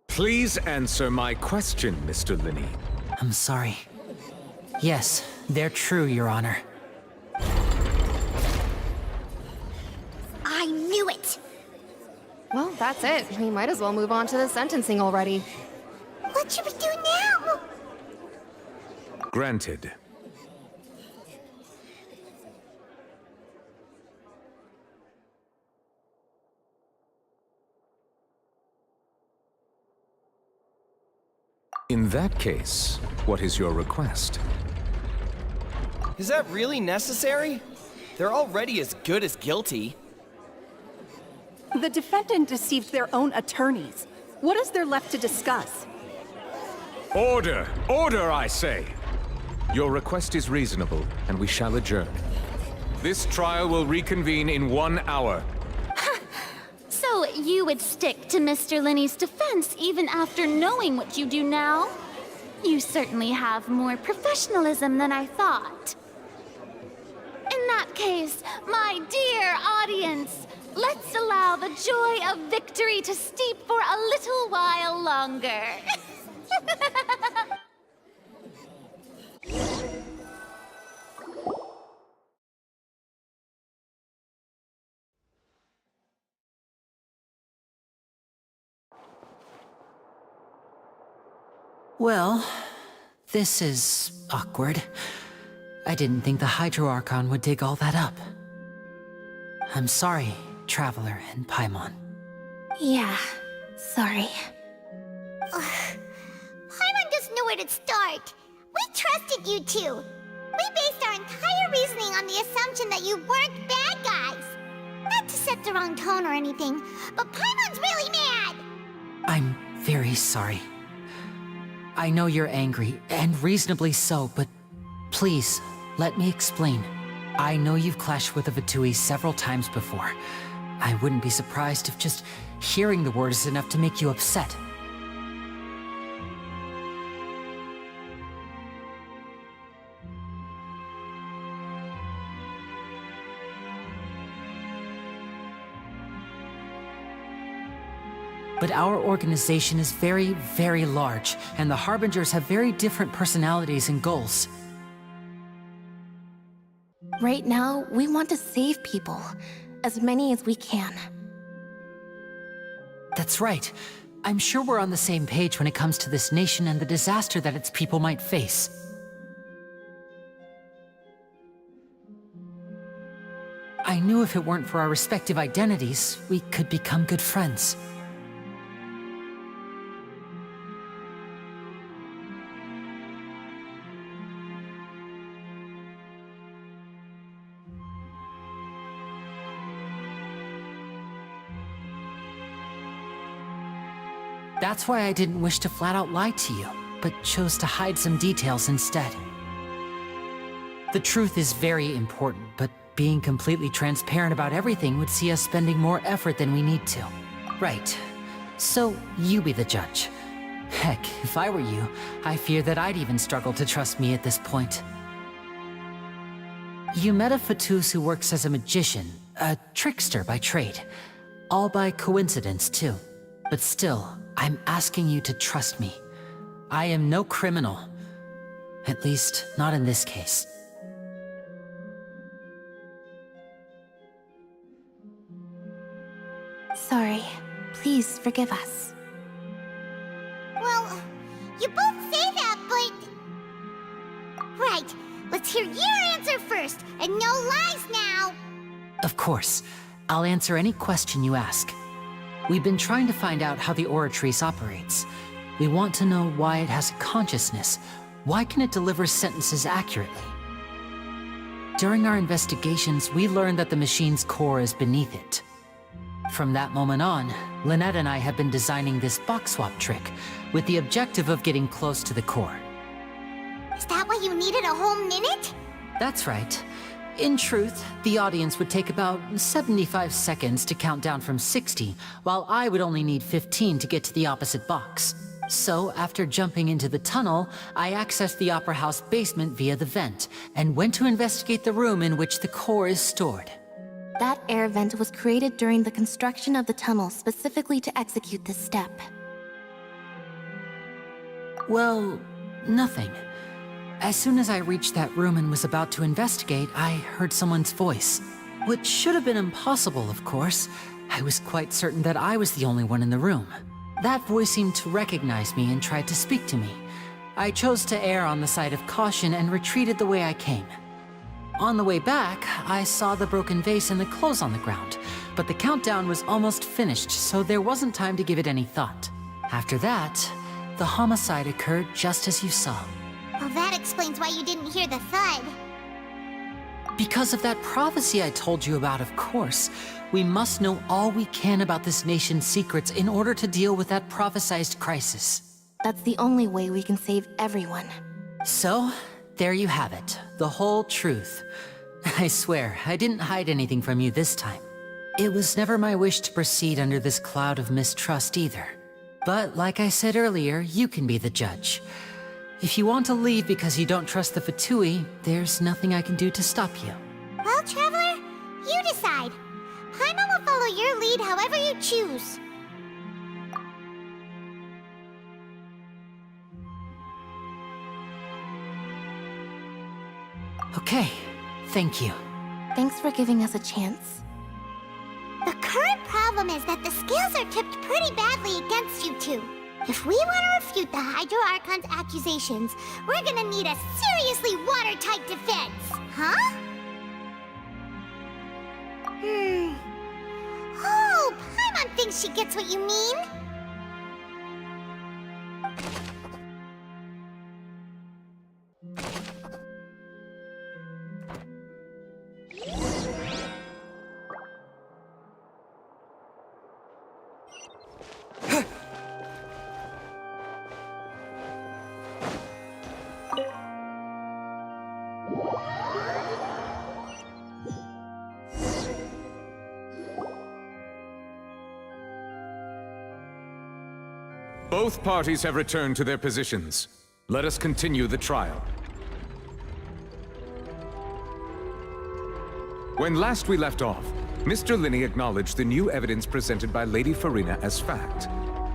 Please answer my question, Mr. Linney. I'm sorry. Yes, they're true, Your Honor. I knew it! Well, that's it. We might as well move on to the sentencing already. What should we do now? Granted. In that case, what is your request? Is that really necessary? They're already as good as guilty. The defendant deceived their own attorneys. What is there left to discuss? Order! Order, I say! Your request is reasonable, and we shall adjourn. This trial will reconvene in 1 hour. So you would stick to Mr. Linney's defense even after knowing what you do now? You certainly have more professionalism than I thought. In that case, my dear audience, Let's allow the joy of victory to steep for a little while longer. Well, this is awkward. I didn't think the Hydro Archon would dig all that up. I'm sorry, Traveler and Paimon. Yeah, sorry. Paimon doesn't know where to start. We trusted you two. We based our entire reasoning on the assumption that you weren't bad guys. Not to set the wrong tone or anything, but Paimon's really mad! I'm very sorry. I know you're angry, and reasonably so, but please, let me explain. I know you've clashed with the Fatui several times before. I wouldn't be surprised if just hearing the word is enough to make you upset. But our organization is very, very large, and the Harbingers have very different personalities and goals. Right now, we want to save people. As many as we can. That's right. I'm sure we're on the same page when it comes to this nation and the disaster that its people might face. I knew if it weren't for our respective identities, we could become good friends. That's why I didn't wish to flat out lie to you, but chose to hide some details instead. The truth is very important, but being completely transparent about everything would see us spending more effort than we need to. Right. So, you be the judge. Heck, if I were you, I fear that I'd even struggle to trust me at this point. You met a Fatus who works as a magician, a trickster by trade. All by coincidence, too. But still, I'm asking you to trust me. I am no criminal. At least, not in this case. Sorry. Please forgive us. Well, you both say that, but... Right, let's hear your answer first, and no lies now! Of course. I'll answer any question you ask. We've been trying to find out how the Oratrice operates. We want to know why it has a consciousness. Why can it deliver sentences accurately? During our investigations, we learned that the machine's core is beneath it. From that moment on, Lynette and I have been designing this box swap trick, with the objective of getting close to the core. Is that why you needed a whole minute? That's right. In truth, the audience would take about 75 seconds to count down from 60, while I would only need 15 to get to the opposite box. So, after jumping into the tunnel, I accessed the Opera House basement via the vent, and went to investigate the room in which the core is stored. That air vent was created during the construction of the tunnel specifically to execute this step. Well, nothing. As soon as I reached that room and was about to investigate, I heard someone's voice. Which should have been impossible, of course. I was quite certain that I was the only one in the room. That voice seemed to recognize me and tried to speak to me. I chose to err on the side of caution and retreated the way I came. On the way back, I saw the broken vase and the clothes on the ground, but the countdown was almost finished, so there wasn't time to give it any thought. After that, the homicide occurred just as you saw. Well, that explains why you didn't hear the thud. Because of that prophecy I told you about, of course. We must know all we can about this nation's secrets in order to deal with that prophesized crisis. That's the only way we can save everyone. So, there you have it. The whole truth. I swear, I didn't hide anything from you this time. It was never my wish to proceed under this cloud of mistrust either. But like I said earlier, you can be the judge. If you want to leave because you don't trust the Fatui, there's nothing I can do to stop you. Well, Traveler, you decide. Paimon will follow your lead however you choose. Okay, thank you. Thanks for giving us a chance. The current problem is that the scales are tipped pretty badly against you two. If we want to refute the Hydro Archon's accusations, we're gonna need a seriously watertight defense. Huh? Oh, Paimon thinks she gets what you mean. Both parties have returned to their positions. Let us continue the trial. When last we left off, Mr. Linney acknowledged the new evidence presented by Lady Farina as fact.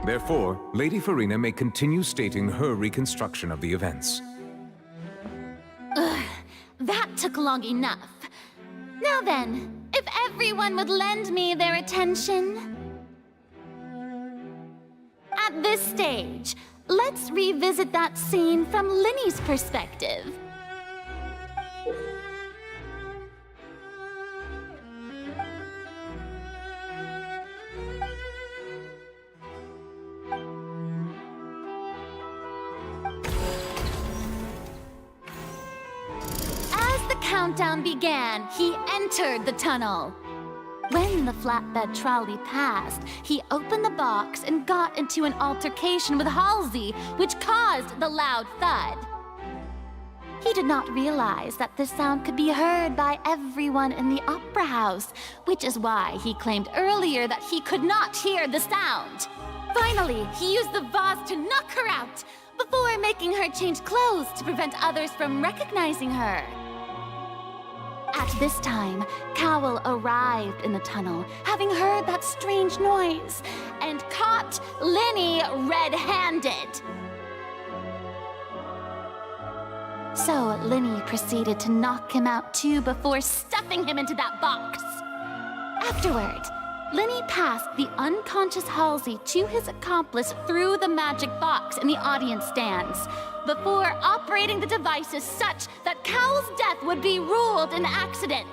Therefore, Lady Farina may continue stating her reconstruction of the events. Ugh, that took long enough. Now then, if everyone would lend me their attention. At this stage, let's revisit that scene from Linney's perspective. As the countdown began, he entered the tunnel. When the flatbed trolley passed, he opened the box and got into an altercation with Halsey, which caused the loud thud. He did not realize that this sound could be heard by everyone in the opera house, which is why he claimed earlier that he could not hear the sound. Finally, he used the vase to knock her out, before making her change clothes to prevent others from recognizing her. At this time, Cowell arrived in the tunnel, having heard that strange noise, and caught Linney red-handed. So Linney proceeded to knock him out too before stuffing him into that box. Afterward, Linney passed the unconscious Halsey to his accomplice through the magic box in the audience stands, before operating the devices such that Cowell's death would be ruled an accident.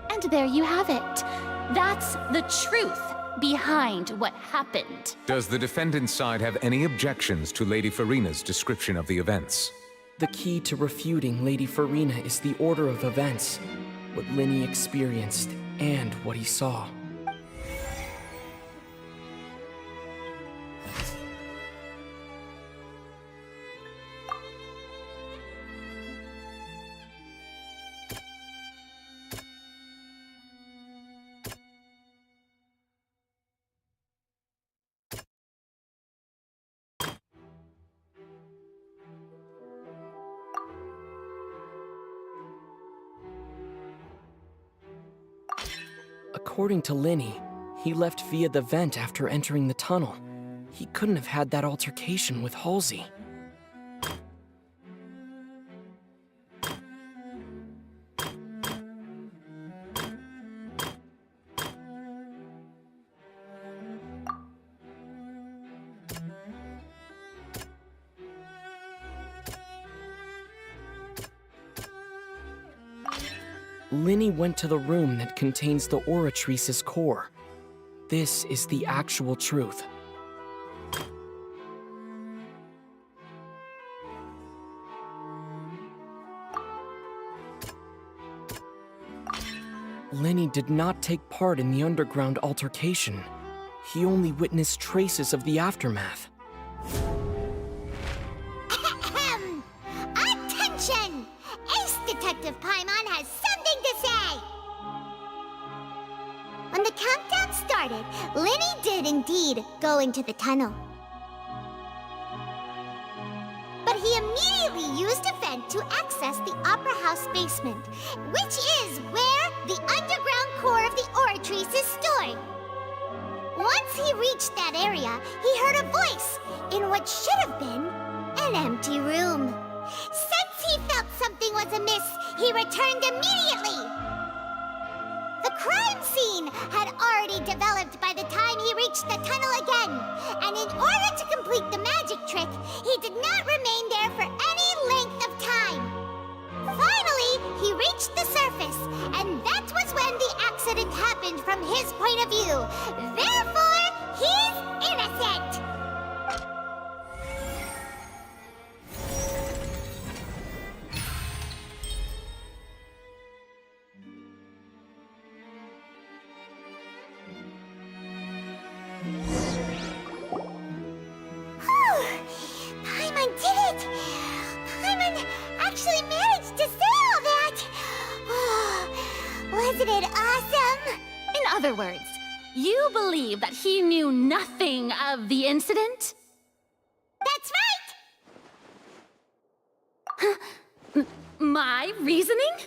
And there you have it. That's the truth behind what happened. Does the defendant's side have any objections to Lady Farina's description of the events? The key to refuting Lady Farina is the order of events, what Linney experienced, and what he saw. According to Linney, he left via the vent after entering the tunnel. He couldn't have had that altercation with Halsey. Linney went to the room that contains the Oratrice's core. This is the actual truth. Linney did not take part in the underground altercation. He only witnessed traces of the aftermath. Attention! Ace Detective Paimon has something to say! When the countdown started, Linney did indeed go into the tunnel. But he immediately immediately used a vent to access the Opera House basement, which is where the underground core of the Oratrice is stored. Once he reached that area, he heard a voice in what should have been an empty room. Since he felt something was amiss, he returned immediately. The crime scene had already developed by the time he reached the tunnel again, and in order to complete the magic trick, he did not remain there for any length of time. Finally, he reached the surface, and that was when the accident happened from his point of view. Therefore, he's innocent! Paimon did it! Paimon actually managed to say all that! Wasn't it awesome? In other words, you believe that he knew nothing of the incident? That's right! My reasoning?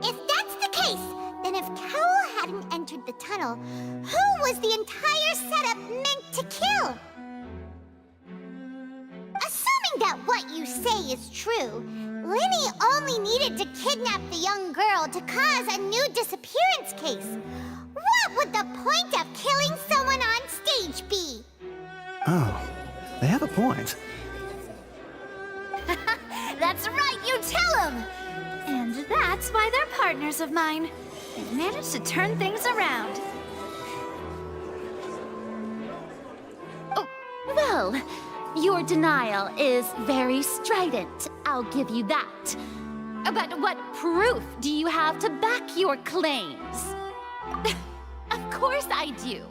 If that's the case, then if Cowell hadn't entered the tunnel, who was the entire setup meant to kill? Assuming that what you say is true, Linny only needed to kidnap the young girl to cause a new disappearance case. What would the point of killing someone on stage be? Oh, they have a point. That's right, you tell him! And that's why they're partners of mine. They've managed to turn things around. Oh, well, your denial is very strident, I'll give you that. But what proof do you have to back your claims? Of course I do.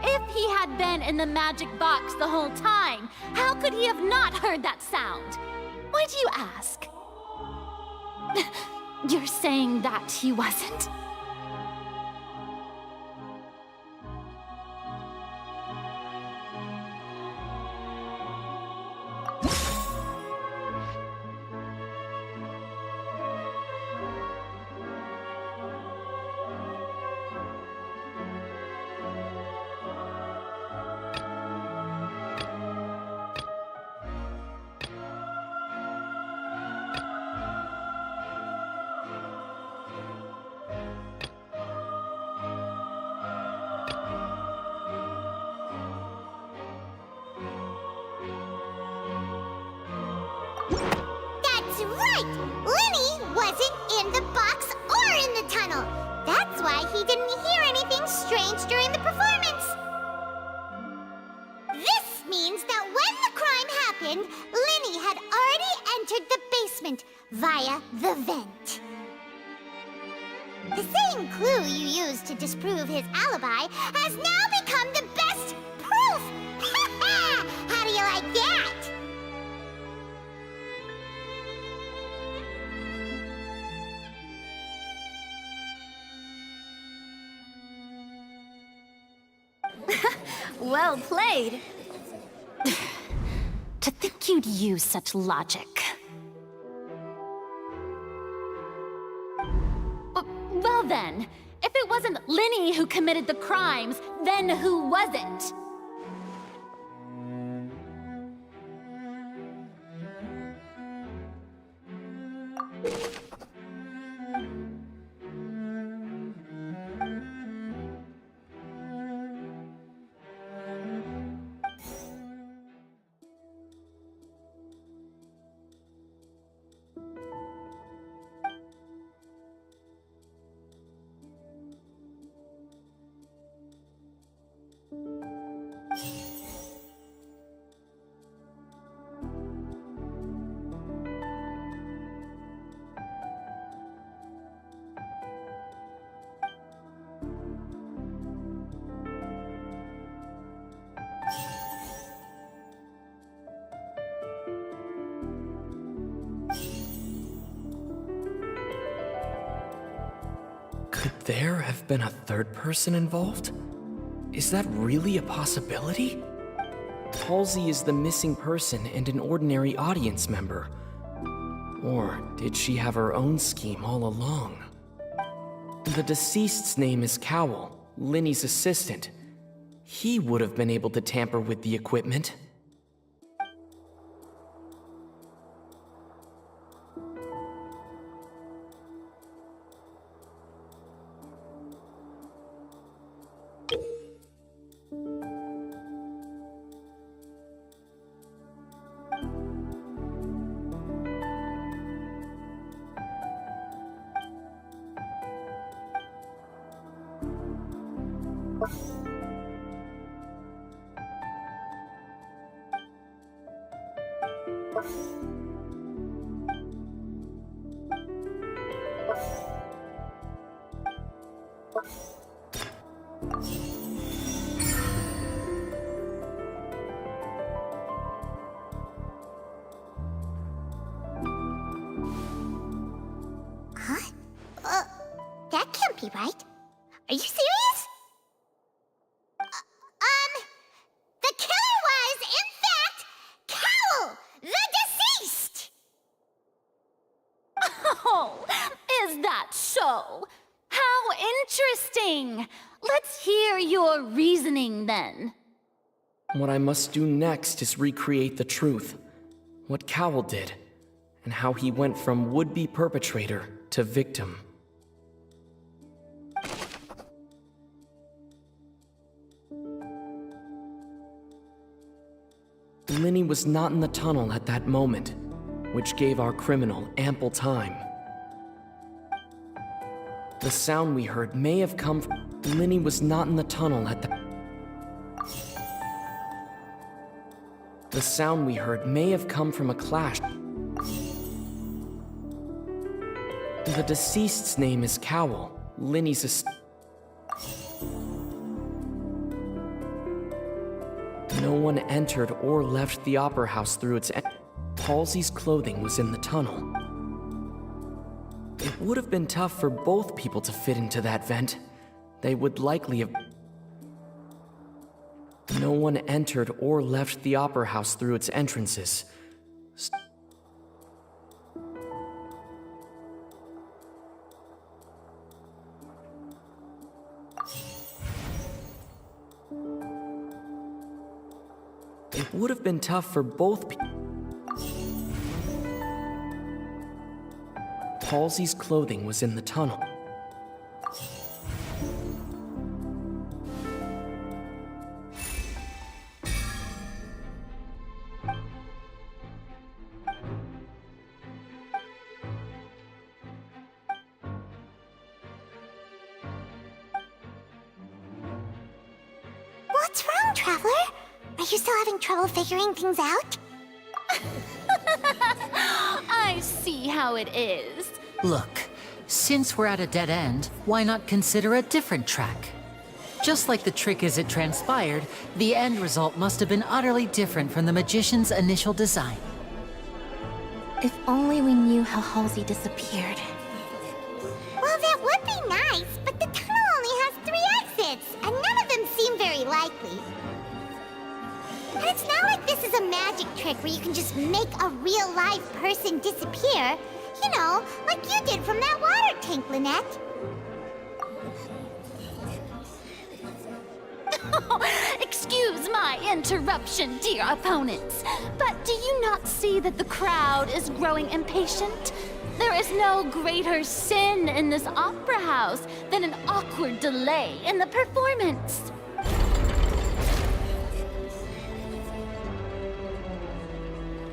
If he had been in the magic box the whole time, how could he have not heard that sound? Why do you ask? You're saying that he wasn't? That's right! Linny wasn't in the box or in the tunnel. That's why he didn't hear anything strange during the performance. This means that when the crime happened, Linny had already entered the basement via the vent. The same clue you used to disprove his alibi has now become the best proof! Ha ha! How do you like that? Well played. To think you'd use such logic. Well then, if it wasn't Linny who committed the crimes, then who was it? Could there have been a third person involved? Is that really a possibility? Halsey is the missing person and an ordinary audience member. Or did she have her own scheme all along? The deceased's name is Cowell, Linny's assistant. He would have been able to tamper with the equipment. Huh? That can't be right. Are you serious? The killer was, in fact, Cowell, the deceased! Oh, is that so? How interesting! Let's hear your reasoning then. What I must do next is recreate the truth. What Cowell did, and how he went from would-be perpetrator to victim. Linny was not in the tunnel at that moment, which gave our criminal ample time. The sound we heard may have come from... Linny was not in the tunnel at that... The sound we heard may have come from a clash. The deceased's name is Cowell, Linny's No one entered or left the Opera House through its Halsey's clothing was in the tunnel. It would have been tough for both people to fit into that vent. They would likely have... No one entered or left the Opera House through its entrances. It would have been tough for both people. Halsey's clothing was in the tunnel. What's wrong, Traveler? Are you still having trouble figuring things out? I see how it is. Look, since we're at a dead end, why not consider a different track? Just like the trick as it transpired, the end result must have been utterly different from the magician's initial design. If only we knew how Halsey disappeared. Well, that would be nice, but the tunnel only has 3 exits, and none of them seem very likely. And it's not like this is a magic trick where you can just make a real live person disappear. You know, like you did from that water tank, Lynette. Excuse my interruption, dear opponents, but do you not see that the crowd is growing impatient? There is no greater sin in this opera house than an awkward delay in the performance.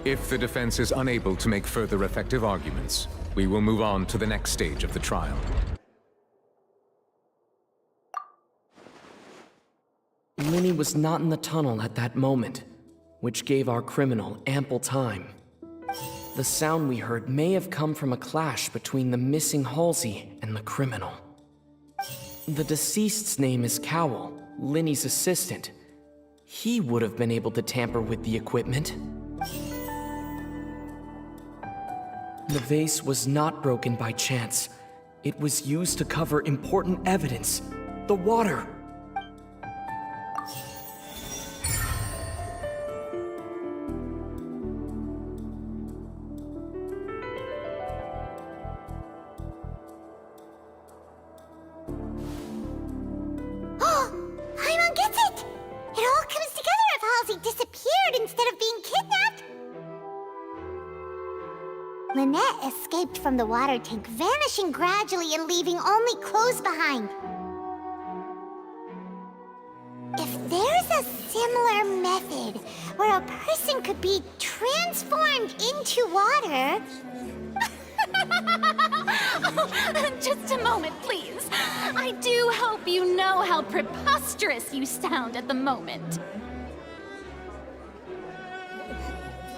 If the defense is unable to make further effective arguments, we will move on to the next stage of the trial. Linny was not in the tunnel at that moment, which gave our criminal ample time. The sound we heard may have come from a clash between the missing Halsey and the criminal. The deceased's name is Cowell, Linny's assistant. He would have been able to tamper with the equipment. The vase was not broken by chance. It was used to cover important evidence. The water. Lynette escaped from the water tank, vanishing gradually and leaving only clothes behind. If there's a similar method where a person could be transformed into water... Just a moment, please. I do hope you know how preposterous you sound at the moment.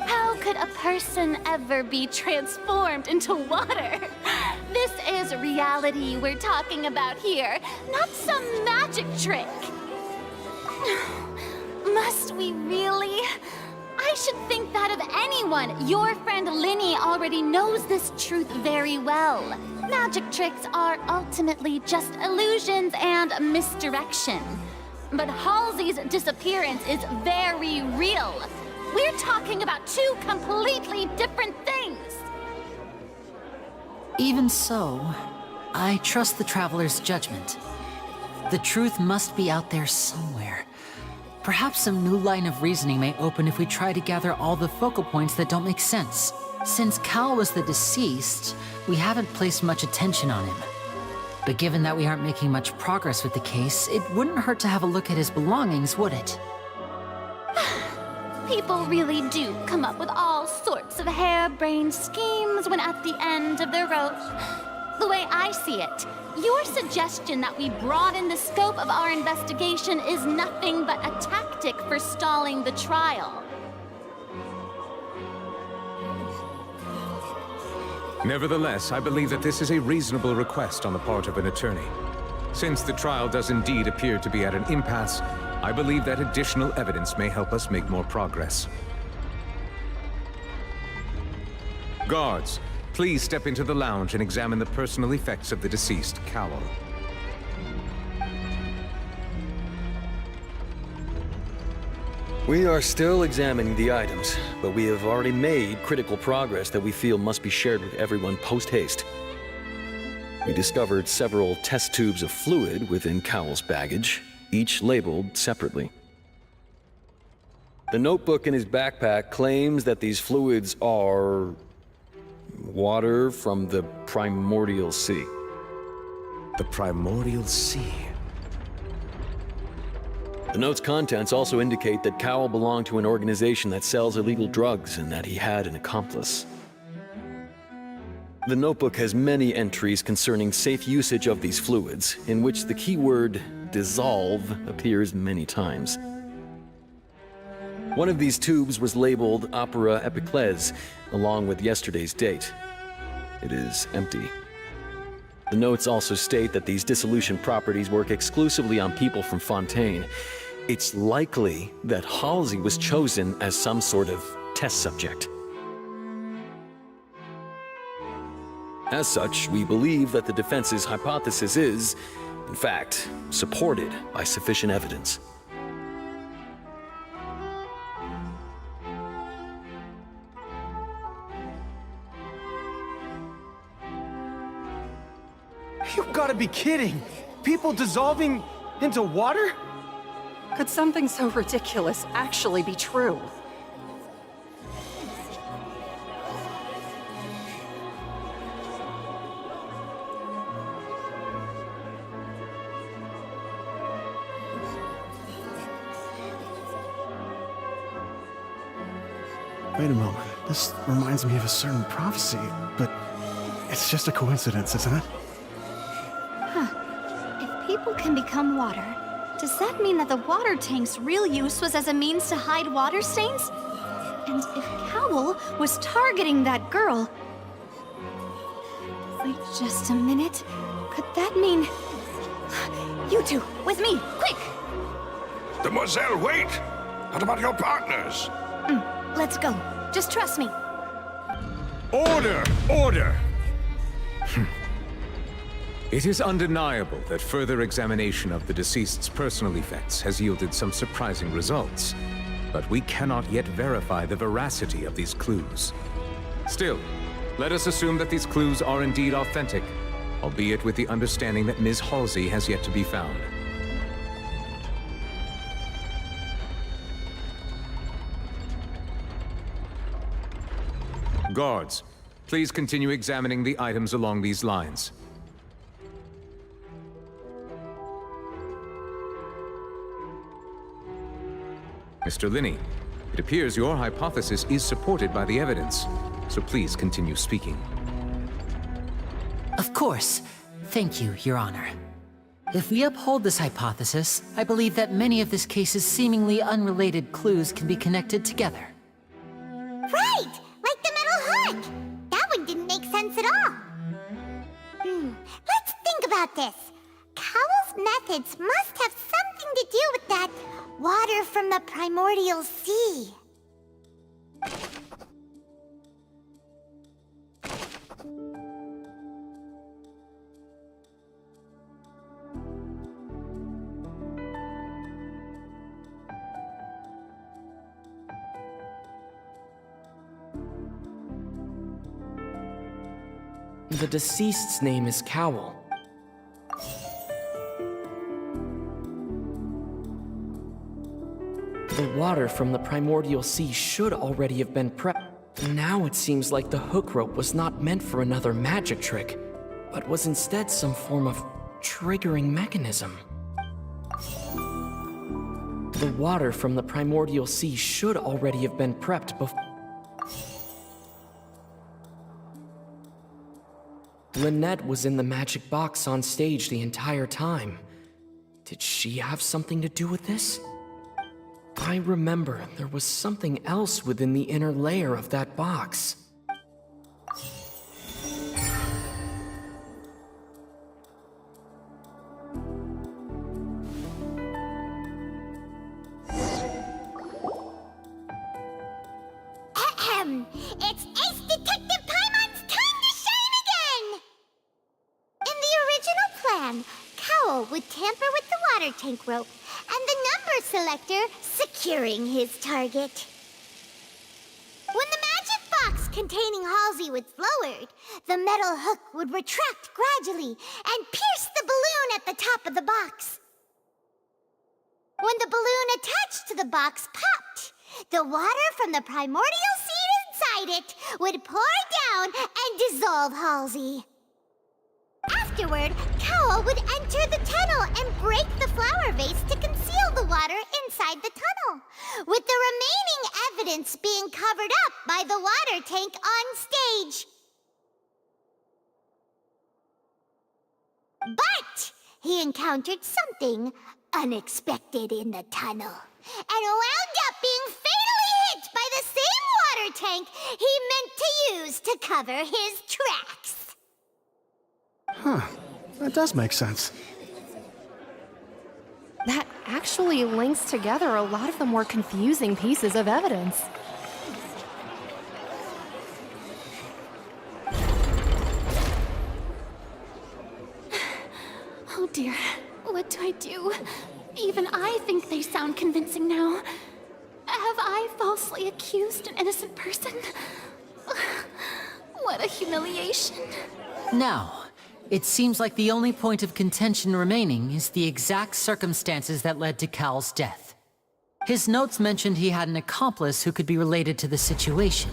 How could a person ever be transformed into water? This is reality we're talking about here, not some magic trick. Must we really? I should think that of anyone. Your friend Linny already knows this truth very well. Magic tricks are ultimately just illusions and misdirection. But Halsey's disappearance is very real. We're talking about two completely different things. Even so, I trust the Traveler's judgment. The truth must be out there somewhere. Perhaps some new line of reasoning may open if we try to gather all the focal points that don't make sense. Since Cal was the deceased, we haven't placed much attention on him. But given that we aren't making much progress with the case, it wouldn't hurt to have a look at his belongings, would it? People really do come up with all sorts of harebrained schemes when at the end of their rope. The way I see it, your suggestion that we broaden the scope of our investigation is nothing but a tactic for stalling the trial. Nevertheless, I believe that this is a reasonable request on the part of an attorney. Since the trial does indeed appear to be at an impasse, I believe that additional evidence may help us make more progress. Guards, please step into the lounge and examine the personal effects of the deceased Cowell. We are still examining the items, but we have already made critical progress that we feel must be shared with everyone post-haste. We discovered several test tubes of fluid within Cowell's baggage, each labeled separately. The notebook in his backpack claims that these fluids are water from the primordial sea. The primordial sea? The note's contents also indicate that Cowell belonged to an organization that sells illegal drugs and that he had an accomplice. The notebook has many entries concerning safe usage of these fluids, in which the keyword dissolve appears many times. One of these tubes was labeled Opera Epiclese, along with yesterday's date. It is empty. The notes also state that these dissolution properties work exclusively on people from Fontaine. It's likely that Halsey was chosen as some sort of test subject. As such, we believe that the defense's hypothesis is, in fact, supported by sufficient evidence. You've got to be kidding! People dissolving into water? Could something so ridiculous actually be true? Wait a moment. This reminds me of a certain prophecy, but it's just a coincidence, isn't it? If people can become water, does that mean that the water tank's real use was as a means to hide water stains? And if Cowell was targeting that girl... Wait just a minute. Could that mean... You two, with me, quick! Demoiselle, wait! What about your partners? Let's go. Just trust me. Order! Order! It is undeniable that further examination of the deceased's personal effects has yielded some surprising results, but we cannot yet verify the veracity of these clues. Still, let us assume that these clues are indeed authentic, albeit with the understanding that Ms. Halsey has yet to be found. Guards, Please continue examining the items along these lines. Mr. Linney, it appears your hypothesis is supported by the evidence, so please continue speaking. Of course. Thank you, Your Honor. If we uphold this hypothesis, I believe that many of this case's seemingly unrelated clues can be connected together. Right! Like the metal hook! That one didn't make sense at all. Let's think about this. Cowell's methods must have something to do with that water from the primordial sea. The deceased's name is Cowell. The water from the primordial sea should already have been prepped. Now it seems like the hook rope was not meant for another magic trick, but was instead some form of triggering mechanism. The water from the primordial sea should already have been prepped before. Lynette was in the magic box on stage the entire time. Did she have something to do with this? I remember there was something else within the inner layer of that box. Ahem! It's Ace Detective Paimon's time to shine again! In the original plan, Cowell would tamper with the water tank rope and the number selector securing his target. When the magic box containing Halsey was lowered, the metal hook would retract gradually and pierce the balloon at the top of the box. When the balloon attached to the box popped, the water from the primordial seed inside it would pour down and dissolve Halsey. Afterward, Cowell would enter the tunnel and break the flower vase to conceal the water inside the tunnel, with the remaining evidence being covered up by the water tank on stage. But he encountered something unexpected in the tunnel, and wound up being fatally hit by the same water tank he meant to use to cover his tracks. Huh. That does make sense. That actually links together a lot of the more confusing pieces of evidence. Oh dear, what do I do? Even I think they sound convincing now. Have I falsely accused an innocent person? What a humiliation. Now, it seems like the only point of contention remaining is the exact circumstances that led to Cal's death. His notes mentioned he had an accomplice who could be related to the situation.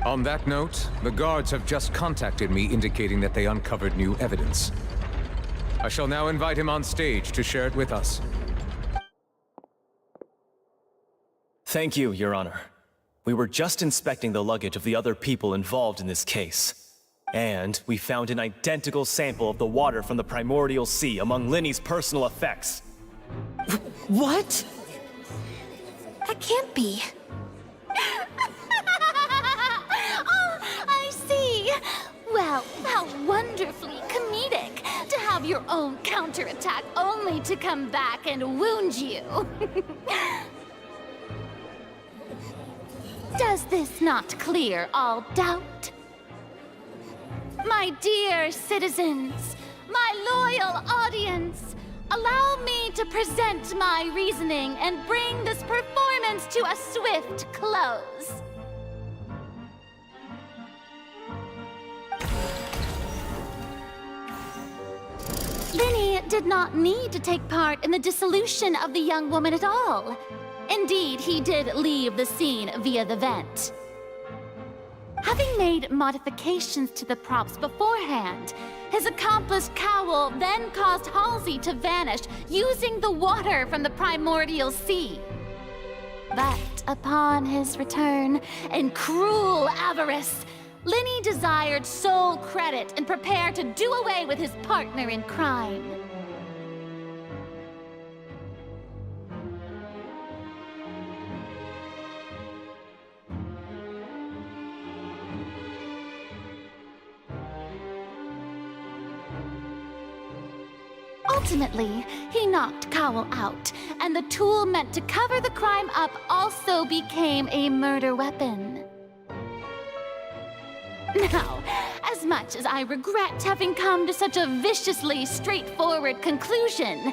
On that note, the guards have just contacted me indicating that they uncovered new evidence. I shall now invite him on stage to share it with us. Thank you, Your Honor. We were just inspecting the luggage of the other people involved in this case. And we found an identical sample of the water from the primordial sea among Linny's personal effects. What? That can't be. Oh, I see. Well, how wonderfully comedic to have your own counterattack only to come back and wound you. Does this not clear all doubt? My dear citizens, my loyal audience, allow me to present my reasoning and bring this performance to a swift close. Linny did not need to take part in the dissolution of the young woman at all. Indeed, he did leave the scene via the vent. Having made modifications to the props beforehand, his accomplice Cowell then caused Halsey to vanish using the water from the primordial sea. But upon his return, in cruel avarice, Linny desired sole credit and prepared to do away with his partner in crime. Ultimately, he knocked Cowell out, and the tool meant to cover the crime up also became a murder weapon. Now, as much as I regret having come to such a viciously straightforward conclusion,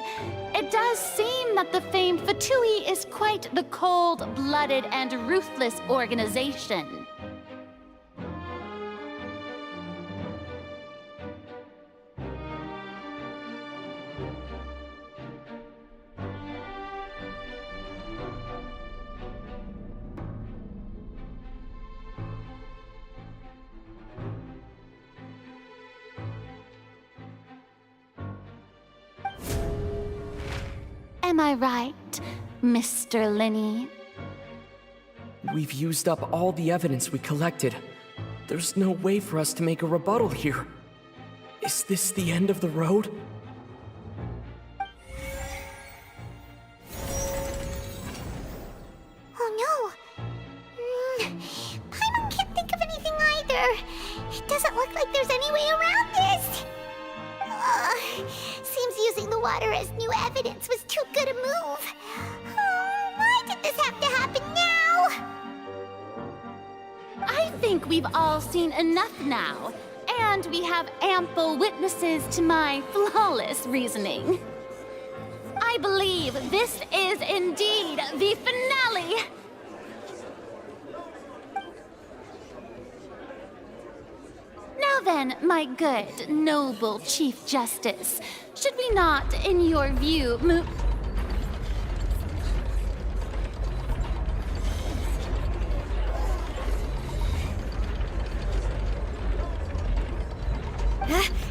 it does seem that the famed Fatui is quite the cold-blooded and ruthless organization. Am I right, Mr. Linny? We've used up all the evidence we collected. There's no way for us to make a rebuttal here. Is this the end of the road? Oh no! I can't think of anything either. It doesn't look like there's any way around this. Seems using the water as new evidence was too good a move. Why did this have to happen now? I think we've all seen enough now, and we have ample witnesses to my flawless reasoning. I believe this is indeed the finale. Now then, my good, noble Chief Justice, should we not, in your view, move...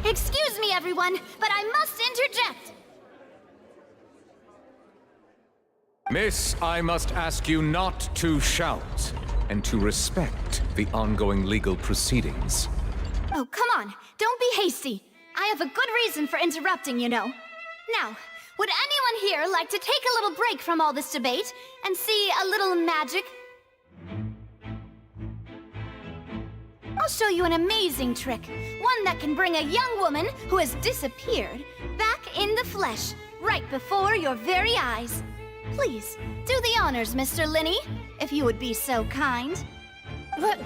Excuse me, everyone, but I must interject. Miss, I must ask you not to shout, and to respect the ongoing legal proceedings. Oh, come on. Don't be hasty. I have a good reason for interrupting, you know. Now, would anyone here like to take a little break from all this debate and see a little magic? I'll show you an amazing trick. One that can bring a young woman who has disappeared back in the flesh, right before your very eyes. Please, do the honors, Mr. Linny, if you would be so kind. What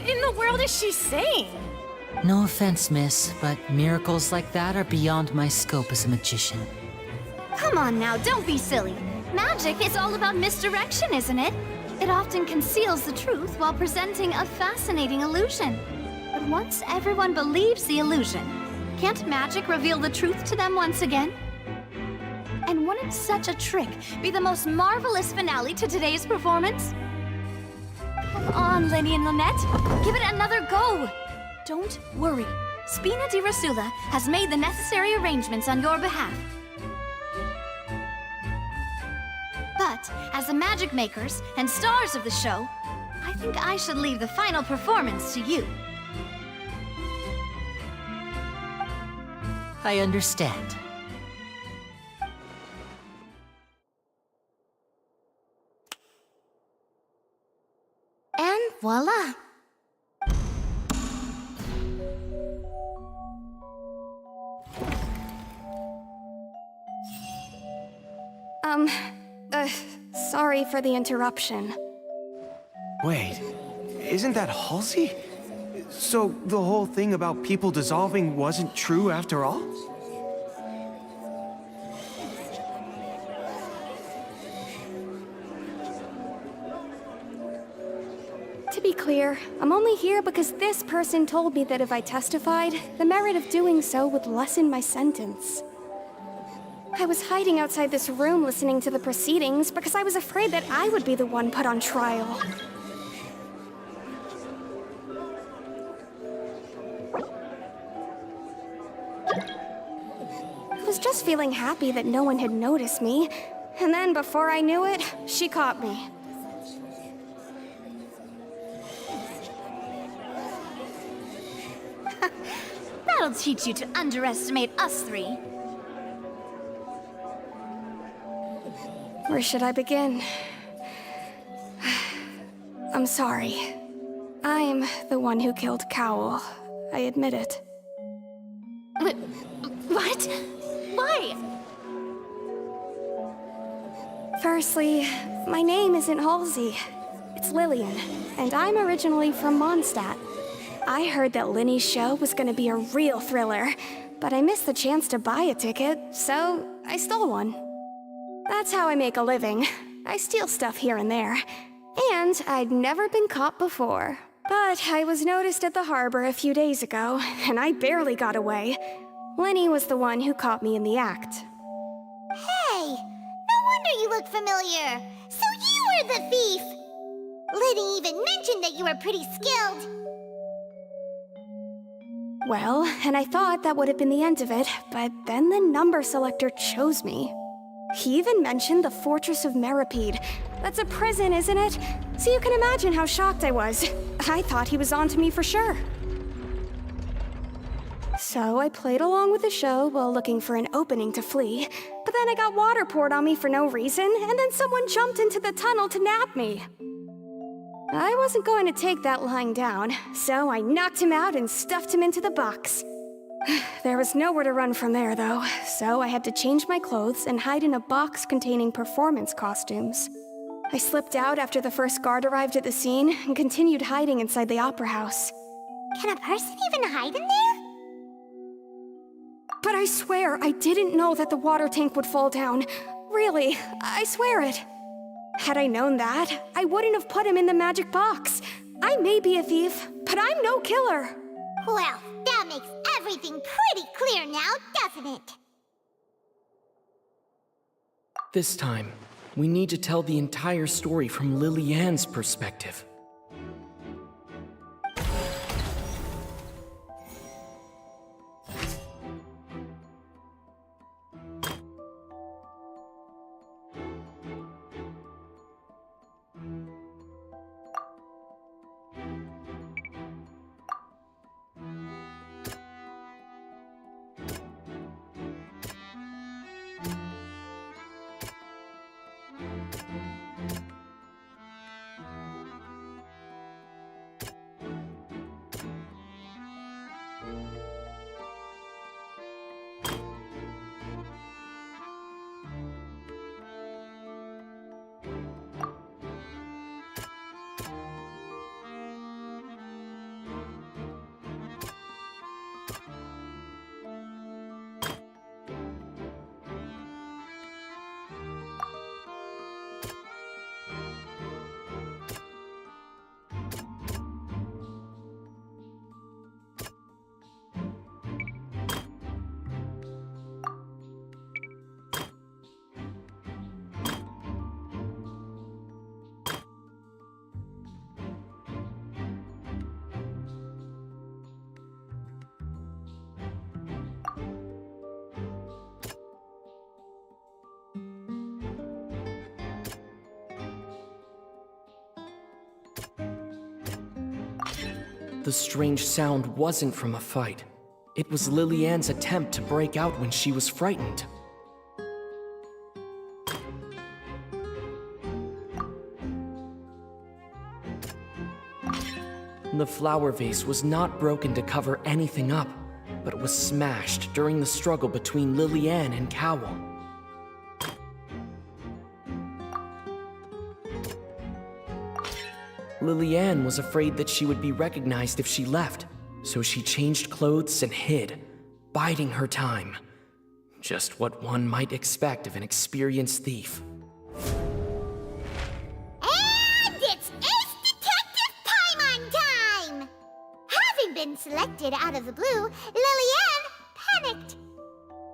in the world is she saying? No offense, miss, but miracles like that are beyond my scope as a magician. Come on now, don't be silly. Magic is all about misdirection, isn't it? It often conceals the truth while presenting a fascinating illusion. But once everyone believes the illusion, can't magic reveal the truth to them once again? And wouldn't such a trick be the most marvelous finale to today's performance? Come on, Linny and Lynette, give it another go. Don't worry. Spina di Rasula has made the necessary arrangements on your behalf. But, as the magic makers and stars of the show, I think I should leave the final performance to you. I understand. And voila! Sorry for the interruption. Wait, isn't that Halsey? So the whole thing about people dissolving wasn't true after all? To be clear, I'm only here because this person told me that if I testified, the merit of doing so would lessen my sentence. I was hiding outside this room listening to the proceedings because I was afraid that I would be the one put on trial. I was just feeling happy that no one had noticed me, and then before I knew it, she caught me. That'll teach you to underestimate us three. Where should I begin? I'm sorry. I'm the one who killed Cowl. I admit it. What? Why? Firstly, my name isn't Halsey. It's Lillian, and I'm originally from Mondstadt. I heard that Linny's show was gonna be a real thriller, but I missed the chance to buy a ticket, so I stole one. That's how I make a living. I steal stuff here and there. And I'd never been caught before. But I was noticed at the harbor a few days ago, and I barely got away. Linny was the one who caught me in the act. Hey! No wonder you look familiar! So you were the thief! Liddy even mentioned that you were pretty skilled. Well, and I thought that would have been the end of it, but then the number selector chose me. He even mentioned the Fortress of Meripede. That's a prison, isn't it? So you can imagine how shocked I was. I thought he was onto me for sure. So I played along with the show while looking for an opening to flee, but then I got water poured on me for no reason, and then someone jumped into the tunnel to nab me. I wasn't going to take that lying down, so I knocked him out and stuffed him into the box. There was nowhere to run from there, though, so I had to change my clothes and hide in a box containing performance costumes. I slipped out after the first guard arrived at the scene and continued hiding inside the opera house. Can a person even hide in there? But I swear I didn't know that the water tank would fall down. Really, I swear it. Had I known that, I wouldn't have put him in the magic box. I may be a thief, but I'm no killer. Well, that makes everything pretty clear now, doesn't it? This time, we need to tell the entire story from Lily-Ann's perspective. The strange sound wasn't from a fight. It was Lily-Ann's attempt to break out when she was frightened. The flower vase was not broken to cover anything up, but it was smashed during the struggle between Lily-Ann and Cowl. Lily-Ann was afraid that she would be recognized if she left, so she changed clothes and hid, biding her time. Just what one might expect of an experienced thief. And it's Ace Detective Paimon time! Having been selected out of the blue, Lily-Ann panicked.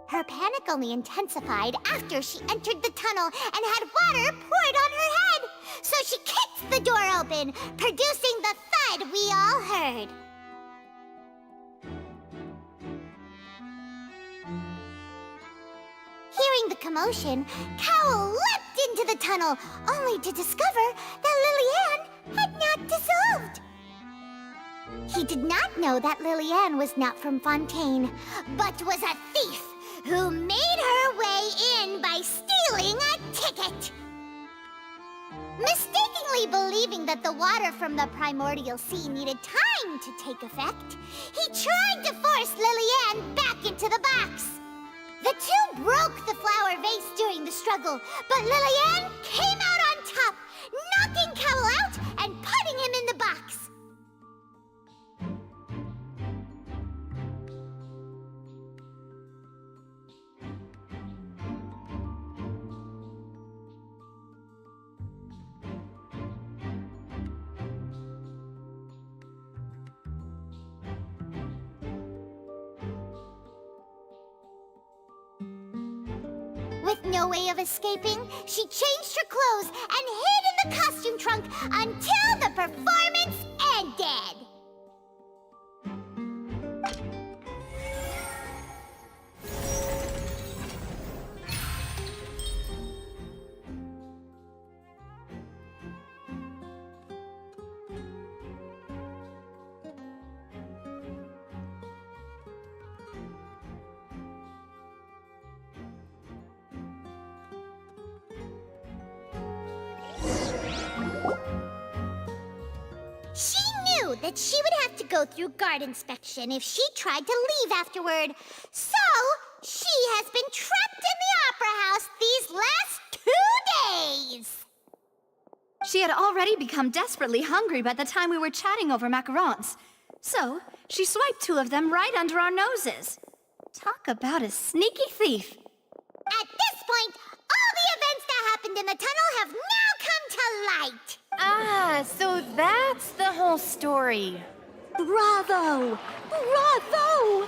Her Her panic only intensified after she entered the tunnel and had water poured on her head. So she kicked the door open, producing the thud we all heard. Hearing the commotion, Cowl leapt into the tunnel, only to discover that Lillian had not dissolved. He did not know that Lillian was not from Fontaine, but was a thief who made her way in by stealing a ticket. Mistakenly believing that the water from the primordial sea needed time to take effect, he tried to force Lillian back into the box. The two broke the flower vase during the struggle, but Lillian came out on top, knocking Cowl out and putting him in the box. With no way of escaping, she changed her clothes and hid in the costume trunk until the performance ended. She knew that she would have to go through guard inspection if she tried to leave afterward. So, she has been trapped in the Opera House these last 2 days. She had already become desperately hungry by the time we were chatting over macarons. So, she swiped 2 of them right under our noses. Talk about a sneaky thief. At this point, all the events that happened in the tunnel have now come to light. Ah, so that's the whole story. Bravo! Bravo!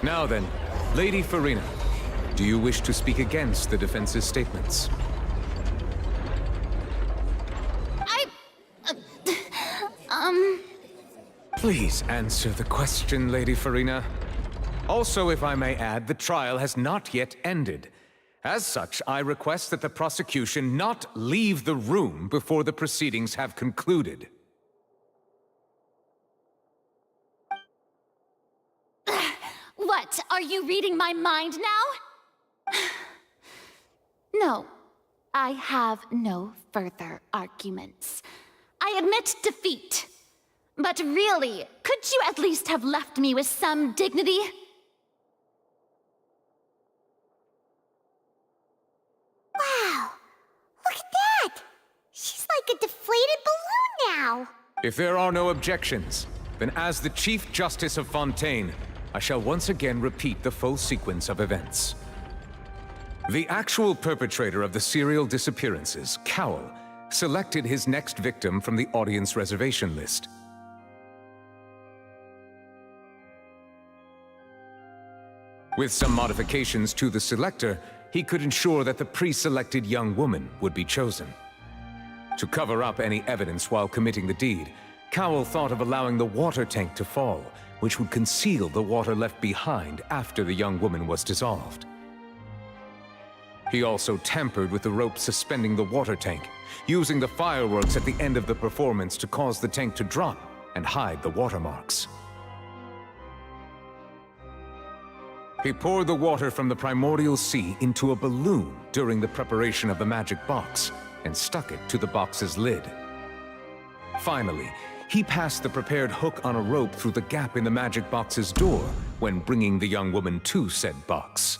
Now then, Lady Farina, do you wish to speak against the defense's statements? Please answer the question, Lady Farina. Also, if I may add, the trial has not yet ended. As such, I request that the prosecution not leave the room before the proceedings have concluded. What? Are you reading my mind now? No, I have no further arguments. I admit defeat. But really, could you at least have left me with some dignity? Wow, look at that! She's like a deflated balloon now. If there are no objections, then as the Chief Justice of Fontaine, I shall once again repeat the full sequence of events. The actual perpetrator of the serial disappearances, Cowl, selected his next victim from the audience reservation list. With some modifications to the selector, he could ensure that the pre-selected young woman would be chosen. To cover up any evidence while committing the deed, Cowl thought of allowing the water tank to fall, which would conceal the water left behind after the young woman was dissolved. He also tampered with the rope suspending the water tank, using the fireworks at the end of the performance to cause the tank to drop and hide the watermarks. He poured the water from the primordial sea into a balloon during the preparation of the magic box and stuck it to the box's lid. Finally, he passed the prepared hook on a rope through the gap in the magic box's door when bringing the young woman to said box.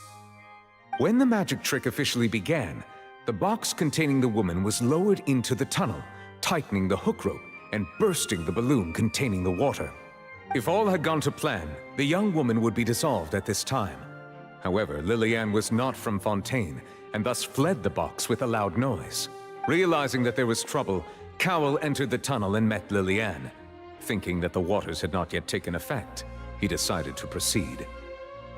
When the magic trick officially began, the box containing the woman was lowered into the tunnel, tightening the hook rope and bursting the balloon containing the water. If all had gone to plan, the young woman would be dissolved at this time. However, Lillian was not from Fontaine, and thus fled the box with a loud noise. Realizing that there was trouble, Cowl entered the tunnel and met Lillian. Thinking that the waters had not yet taken effect, he he decided to proceed.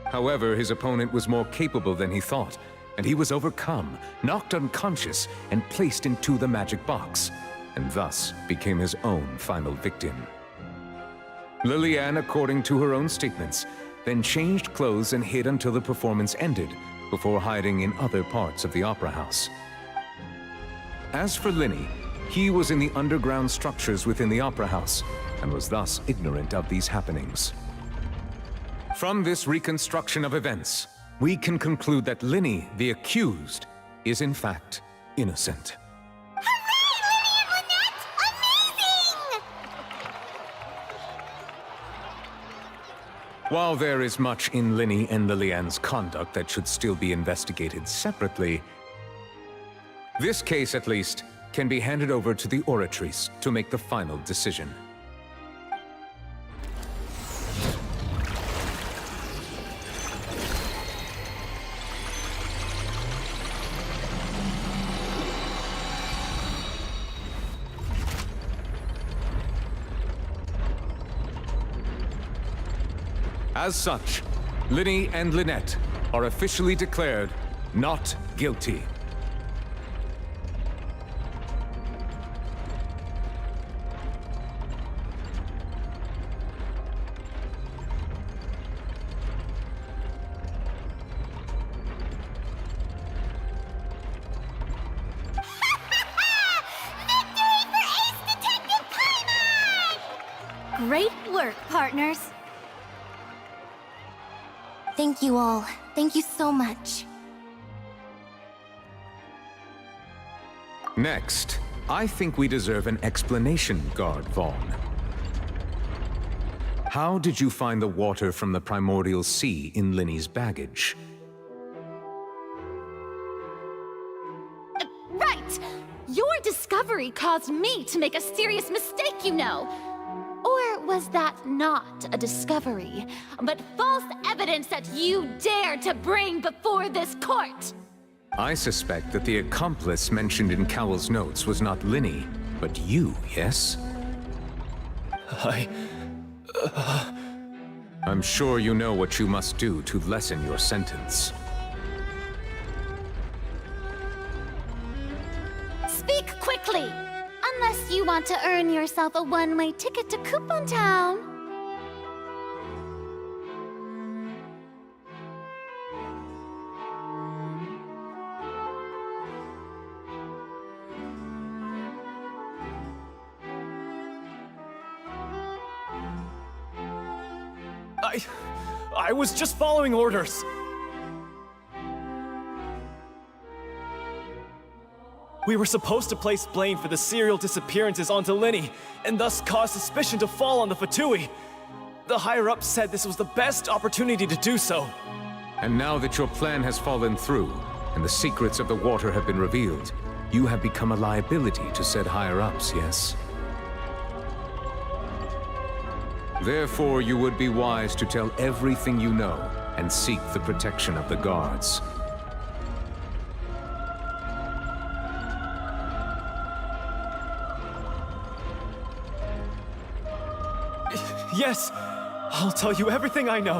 However, his opponent was more capable than he thought, and he was overcome, knocked unconscious, and placed into the magic box, and thus became his own final victim. Lillian, according to her own statements, then changed clothes and hid until the performance ended, before hiding in other parts of the opera house. As for Linny, he was in the underground structures within the opera house, and was thus ignorant of these happenings. From this reconstruction of events, we can conclude that Linny, the accused, is in fact innocent. While there is much in Linny and Lillian's conduct that should still be investigated separately, this case, at least, can be handed over to the Oratrice to make the final decision. As such, Linny and Lynette are officially declared not guilty. Great work, partners. Thank you all. Thank you so much. Next, I think we deserve an explanation, Guard Vaughn. How did you find the water from the primordial sea in Linny's baggage? Right! Your discovery caused me to make a serious mistake, you know. Or was that not a discovery, but false evidence that you dared to bring before this court? I suspect that the accomplice mentioned in Cowell's notes was not Linny, but you, yes? I'm sure you know what you must do to lessen your sentence. Speak quickly! Unless you want to earn yourself a one-way ticket to Coupon Town. I was just following orders. We were supposed to place blame for the serial disappearances onto Linny, and thus cause suspicion to fall on the Fatui. The higher-ups said this was the best opportunity to do so. And now that your plan has fallen through, and the secrets of the water have been revealed, you have become a liability to said higher-ups, yes? Therefore, you would be wise to tell everything you know, and seek the protection of the guards. Yes, I'll tell you everything I know.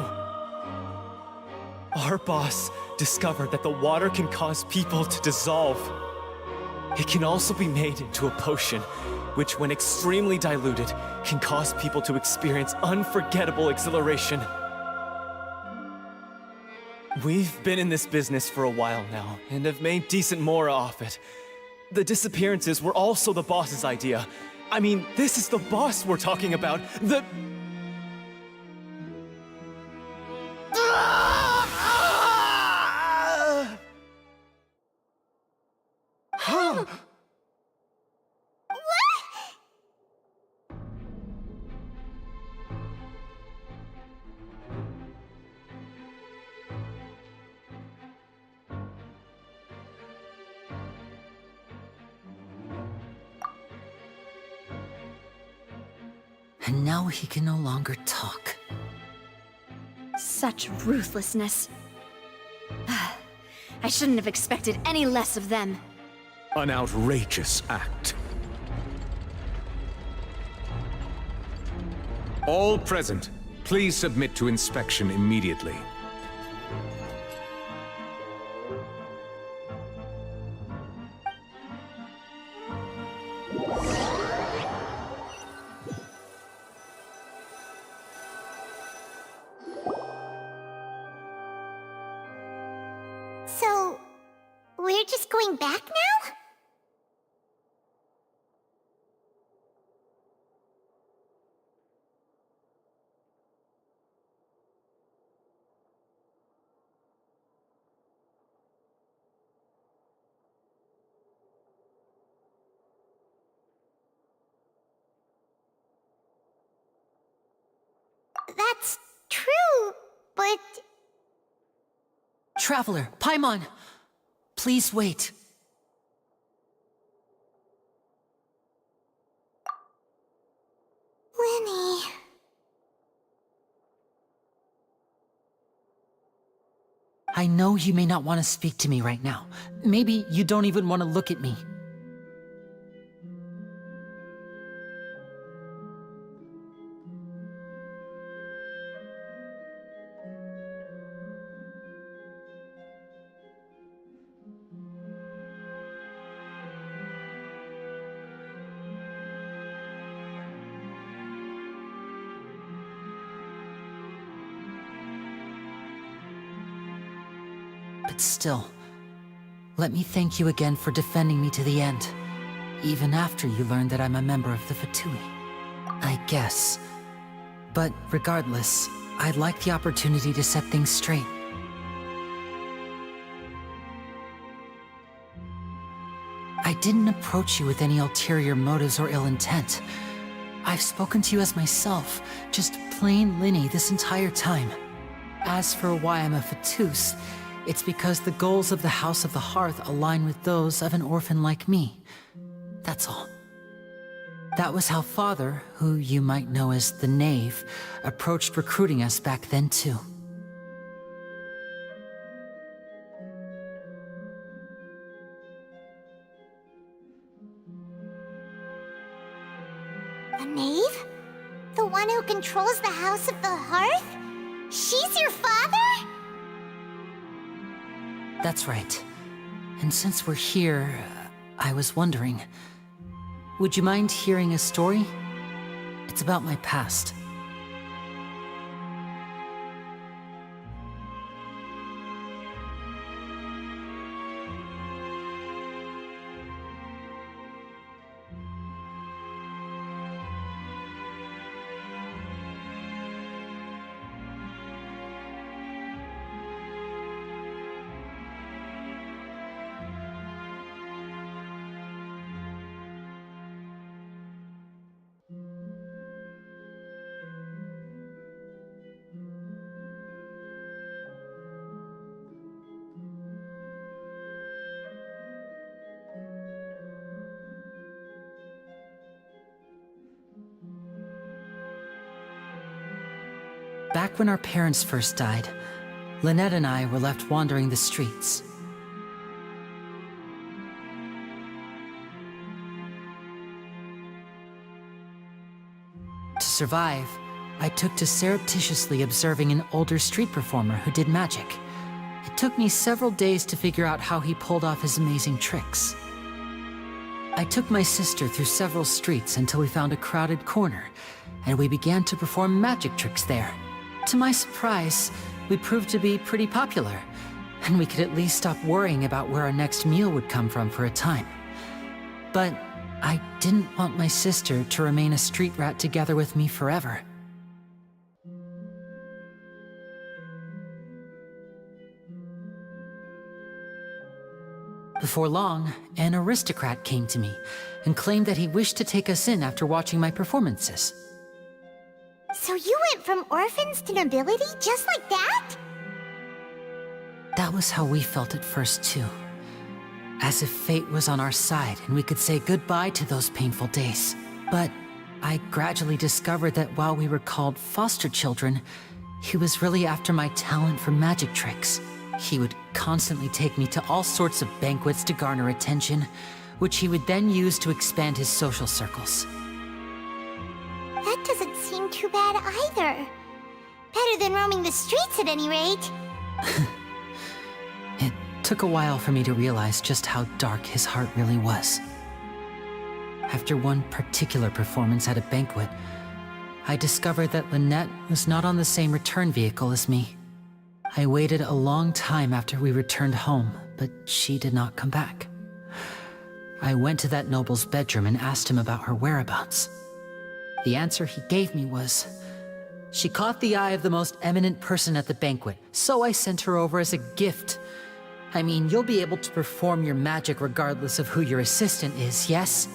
Our boss discovered that the water can cause people to dissolve. It can also be made into a potion, which when extremely diluted, can cause people to experience unforgettable exhilaration. We've been in this business for a while now, and have made decent more off it. The disappearances were also the boss's idea. I mean, this is the boss we're talking about. And now he can no longer talk. Such ruthlessness. I shouldn't have expected any less of them. An outrageous act. All present, Please submit to inspection immediately. So, we're just going back now? That's true, but... Traveler, Paimon! Please wait. Lenny... I know you may not want to speak to me right now. Maybe you don't even want to look at me. But still, let me thank you again for defending me to the end, even after you learned that I'm a member of the Fatui. I guess. But regardless, I'd like the opportunity to set things straight. I didn't approach you with any ulterior motives or ill intent. I've spoken to you as myself, just plain Linny this entire time. As for why I'm a Fatus, it's because the goals of the House of the Hearth align with those of an orphan like me. That's all. That was how Father, who you might know as the Knave, approached recruiting us back then too. The Knave? The one who controls the House of the Hearth? She's your father? That's right. And since we're here, I was wondering, would you mind hearing a story? It's about my past. Back when our parents first died, Lynette and I were left wandering the streets. To survive, I took to surreptitiously observing an older street performer who did magic. It took me several days to figure out how he pulled off his amazing tricks. I took my sister through several streets until we found a crowded corner, and we began to perform magic tricks there. To my surprise, we proved to be pretty popular, and we could at least stop worrying about where our next meal would come from for a time. But I didn't want my sister to remain a street rat together with me forever. Before long, an aristocrat came to me and claimed that he wished to take us in after watching my performances. So you went from orphans to nobility just like that? That was how we felt at first, too. As if fate was on our side and we could say goodbye to those painful days. But I gradually discovered that while we were called foster children, he was really after my talent for magic tricks. He would constantly take me to all sorts of banquets to garner attention, which he would then use to expand his social circles. That doesn't seem too bad either. Better than roaming the streets at any rate. It took a while for me to realize just how dark his heart really was. After one particular performance at a banquet, I discovered that Lynette was not on the same return vehicle as me. I waited a long time after we returned home, but she did not come back. I went to that noble's bedroom and asked him about her whereabouts. The answer he gave me was, she caught the eye of the most eminent person at the banquet, so I sent her over as a gift. I mean, you'll be able to perform your magic regardless of who your assistant is, yes?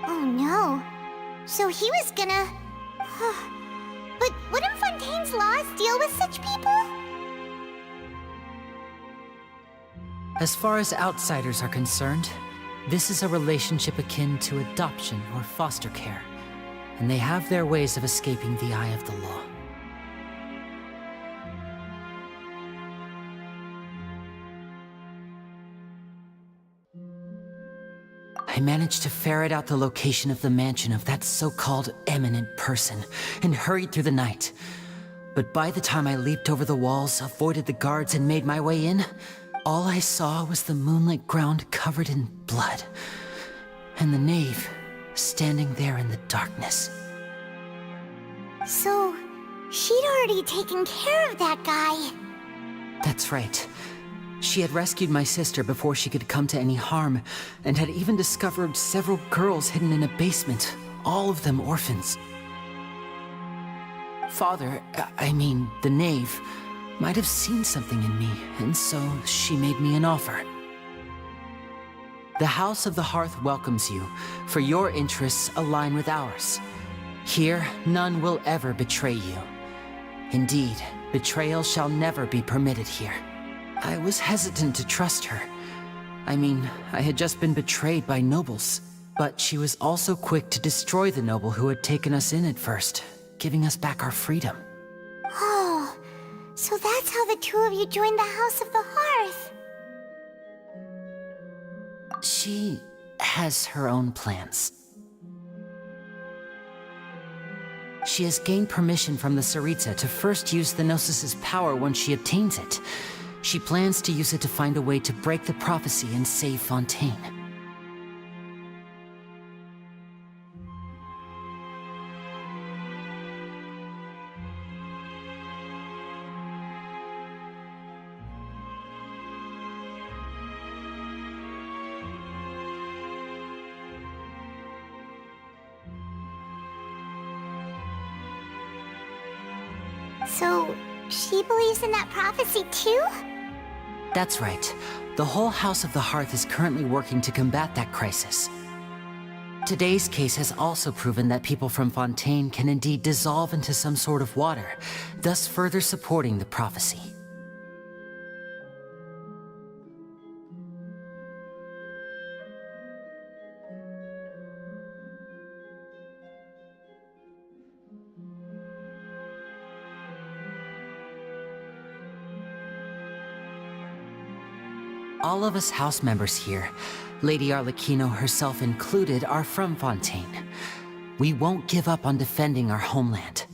Oh no. So he was gonna... But wouldn't Fontaine's laws deal with such people? As far as outsiders are concerned, this is a relationship akin to adoption or foster care, and they have their ways of escaping the eye of the law. I managed to ferret out the location of the mansion of that so-called eminent person, and hurried through the night. But by the time I leaped over the walls, avoided the guards, and made my way in, all I saw was the moonlit ground covered in blood, and the knave standing there in the darkness. So, she'd already taken care of that guy. That's right. She had rescued my sister before she could come to any harm, and had even discovered several girls hidden in a basement, all of them orphans. Father, I mean, the knave, might have seen something in me, and so she made me an offer. The House of the Hearth welcomes you, for your interests align with ours. Here, none will ever betray you. Indeed, betrayal shall never be permitted here. I was hesitant to trust her. I mean, I had just been betrayed by nobles. But she was also quick to destroy the noble who had taken us in at first, giving us back our freedom. Oh, so that's how the two of you joined the House of the Hearth. She has her own plans. She has gained permission from the Tsaritsa to first use the Gnosis's power once she obtains it. She plans to use it to find a way to break the prophecy and save Fontaine. So, she believes in that prophecy too? That's right. The whole House of the Hearth is currently working to combat that crisis. Today's case has also proven that people from Fontaine can indeed dissolve into some sort of water, thus further supporting the prophecy. All of us house members here, Lady Arlecchino herself included, are from Fontaine. We won't give up on defending our homeland.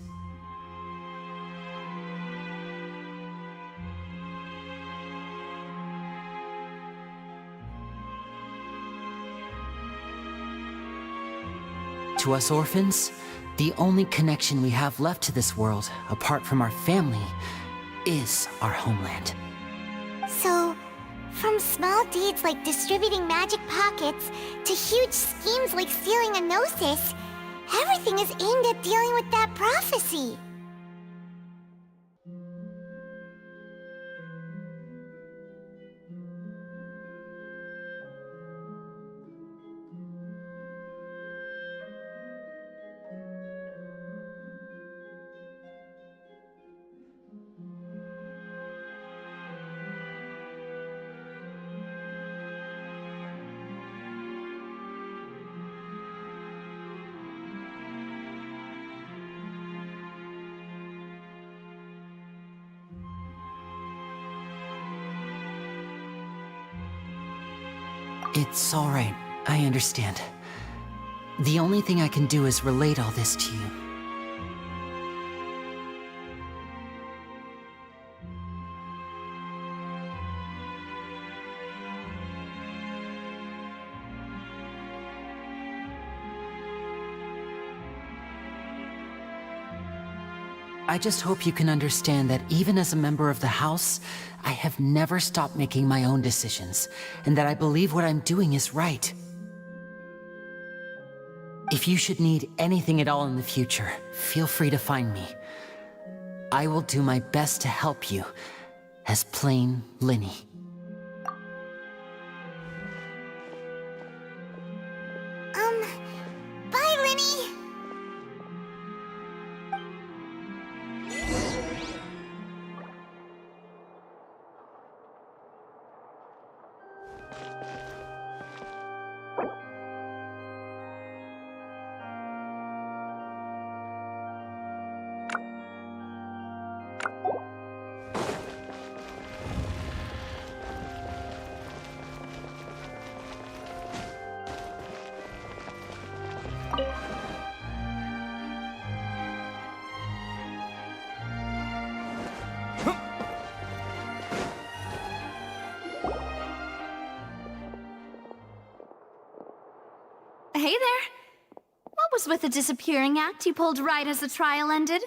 To us orphans, the only connection we have left to this world, apart from our family, is our homeland. So, from small deeds like distributing magic pockets to huge schemes like stealing a Gnosis, everything is aimed at dealing with that prophecy. It's all right. I understand. The only thing I can do is relate all this to you. I just hope you can understand that even as a member of the House, I have never stopped making my own decisions, and that I believe what I'm doing is right. If you should need anything at all in the future, feel free to find me. I will do my best to help you, as plain Linny. Bye, Linny! Hey there. What was with the disappearing act you pulled right as the trial ended?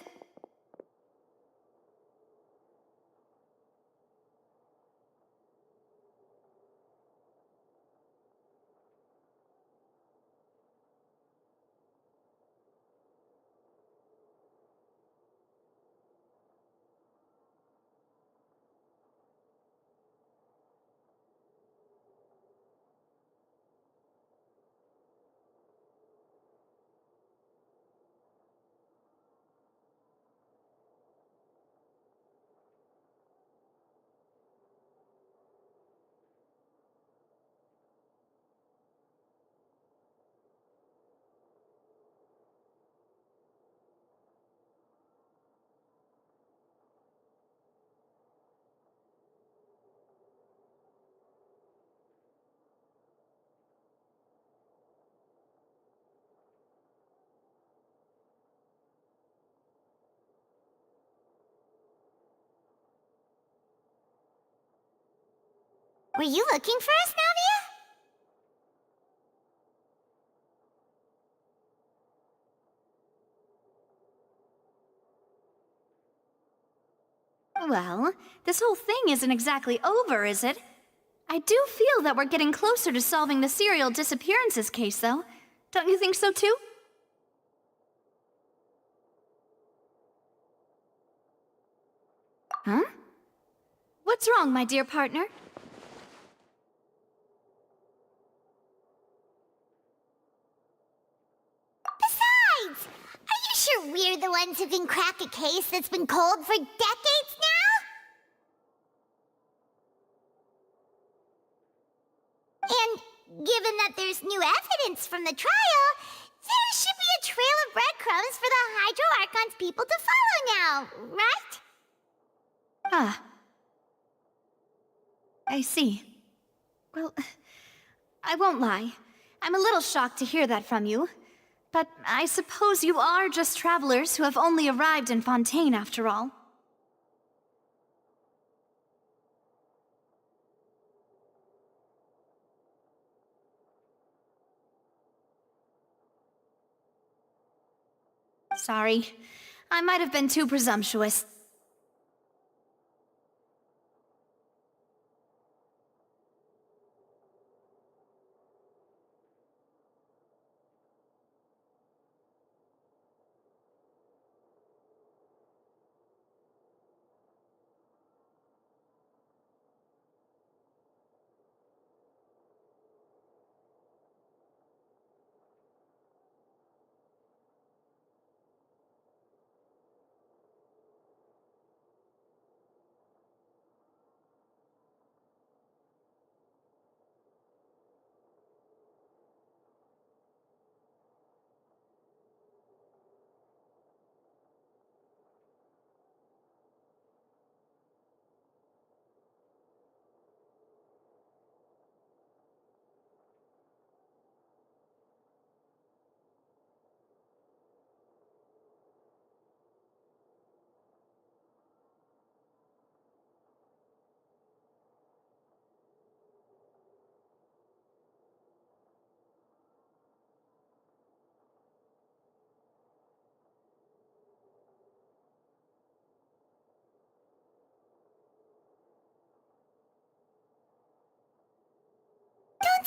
Were you looking for us, Navia? Well, this whole thing isn't exactly over, is it? I do feel that we're getting closer to solving the serial disappearances case, though. Don't you think so, too? Huh? What's wrong, my dear partner? Besides, are you sure we're the ones who can crack a case that's been cold for decades now? And given that there's new evidence from the trial, there should be a trail of breadcrumbs for the Hydro Archon's people to follow now, right? Ah. I see. Well, I won't lie. I'm a little shocked to hear that from you. But I suppose you are just travelers who have only arrived in Fontaine after all. Sorry. I might have been too presumptuous.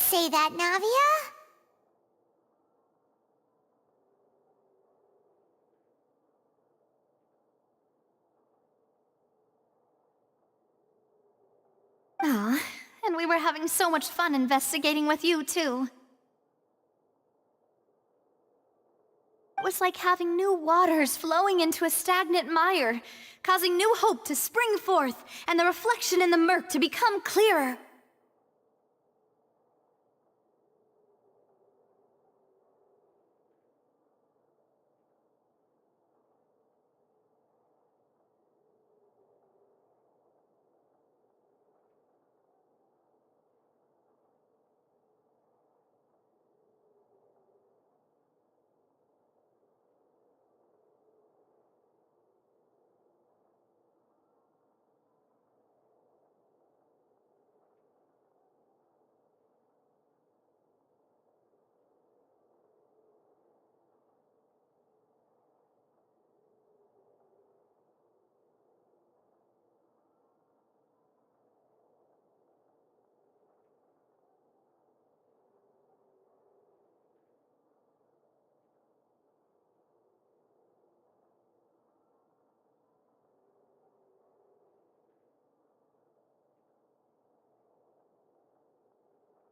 say that, Navia. Aw, and we were having so much fun investigating with you, too. It was like having new waters flowing into a stagnant mire, causing new hope to spring forth, and the reflection in the murk to become clearer.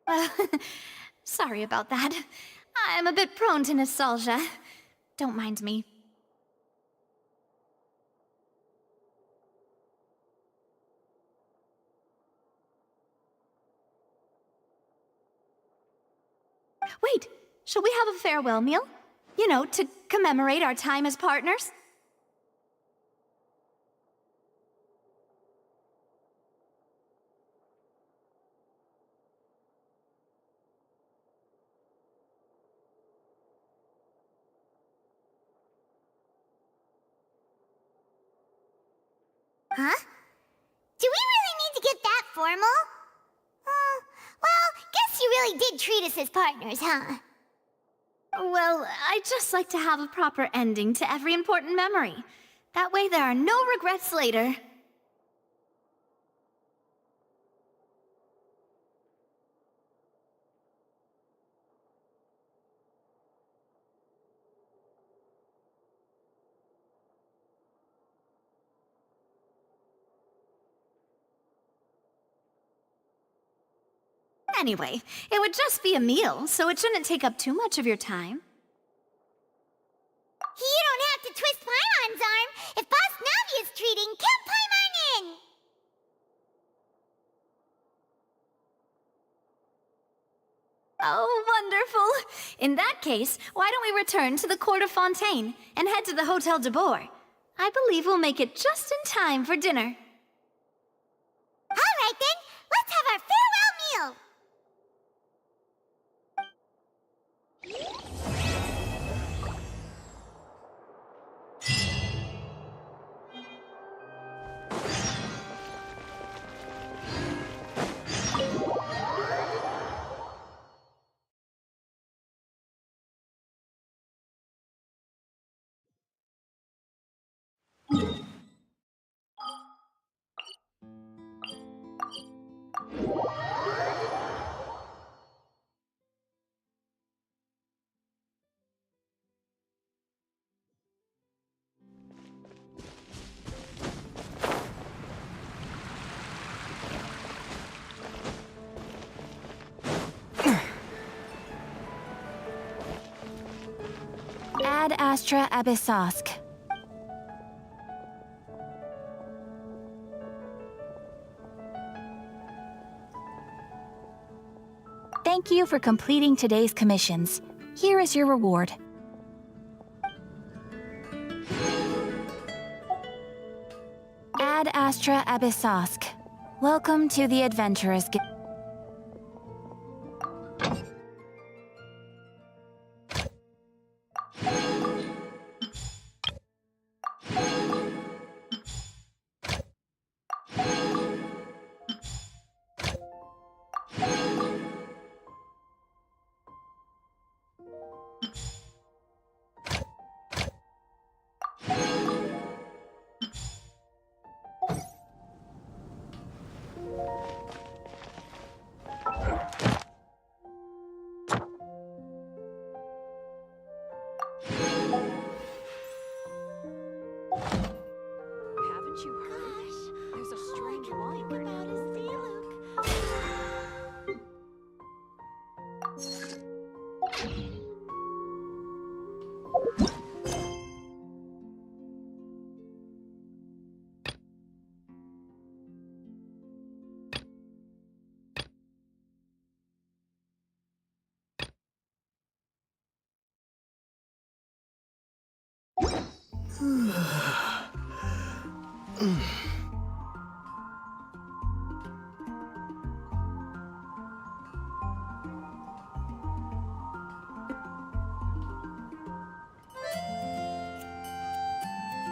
Well, sorry about that. I'm a bit prone to nostalgia. Don't mind me. Wait, shall we have a farewell meal? You know, to commemorate our time as partners? Huh? Do we really need to get that formal? Well, guess you really did treat us as partners, huh? Well, I'd just like to have a proper ending to every important memory. That way there are no regrets later. Anyway, it would just be a meal, so it shouldn't take up too much of your time. You don't have to twist Paimon's arm. If Boss Navia's treating, count Paimon in! Oh, wonderful! In that case, why don't we return to the Court of Fontaine and head to the Hotel de Boer? I believe we'll make it just in time for dinner. All right then, let's have our farewell meal! Ad Astra Abyssosk. Thank you for completing today's commissions. Here is your reward. Ad Astra Abyssosk. Welcome to the Adventurers Guild.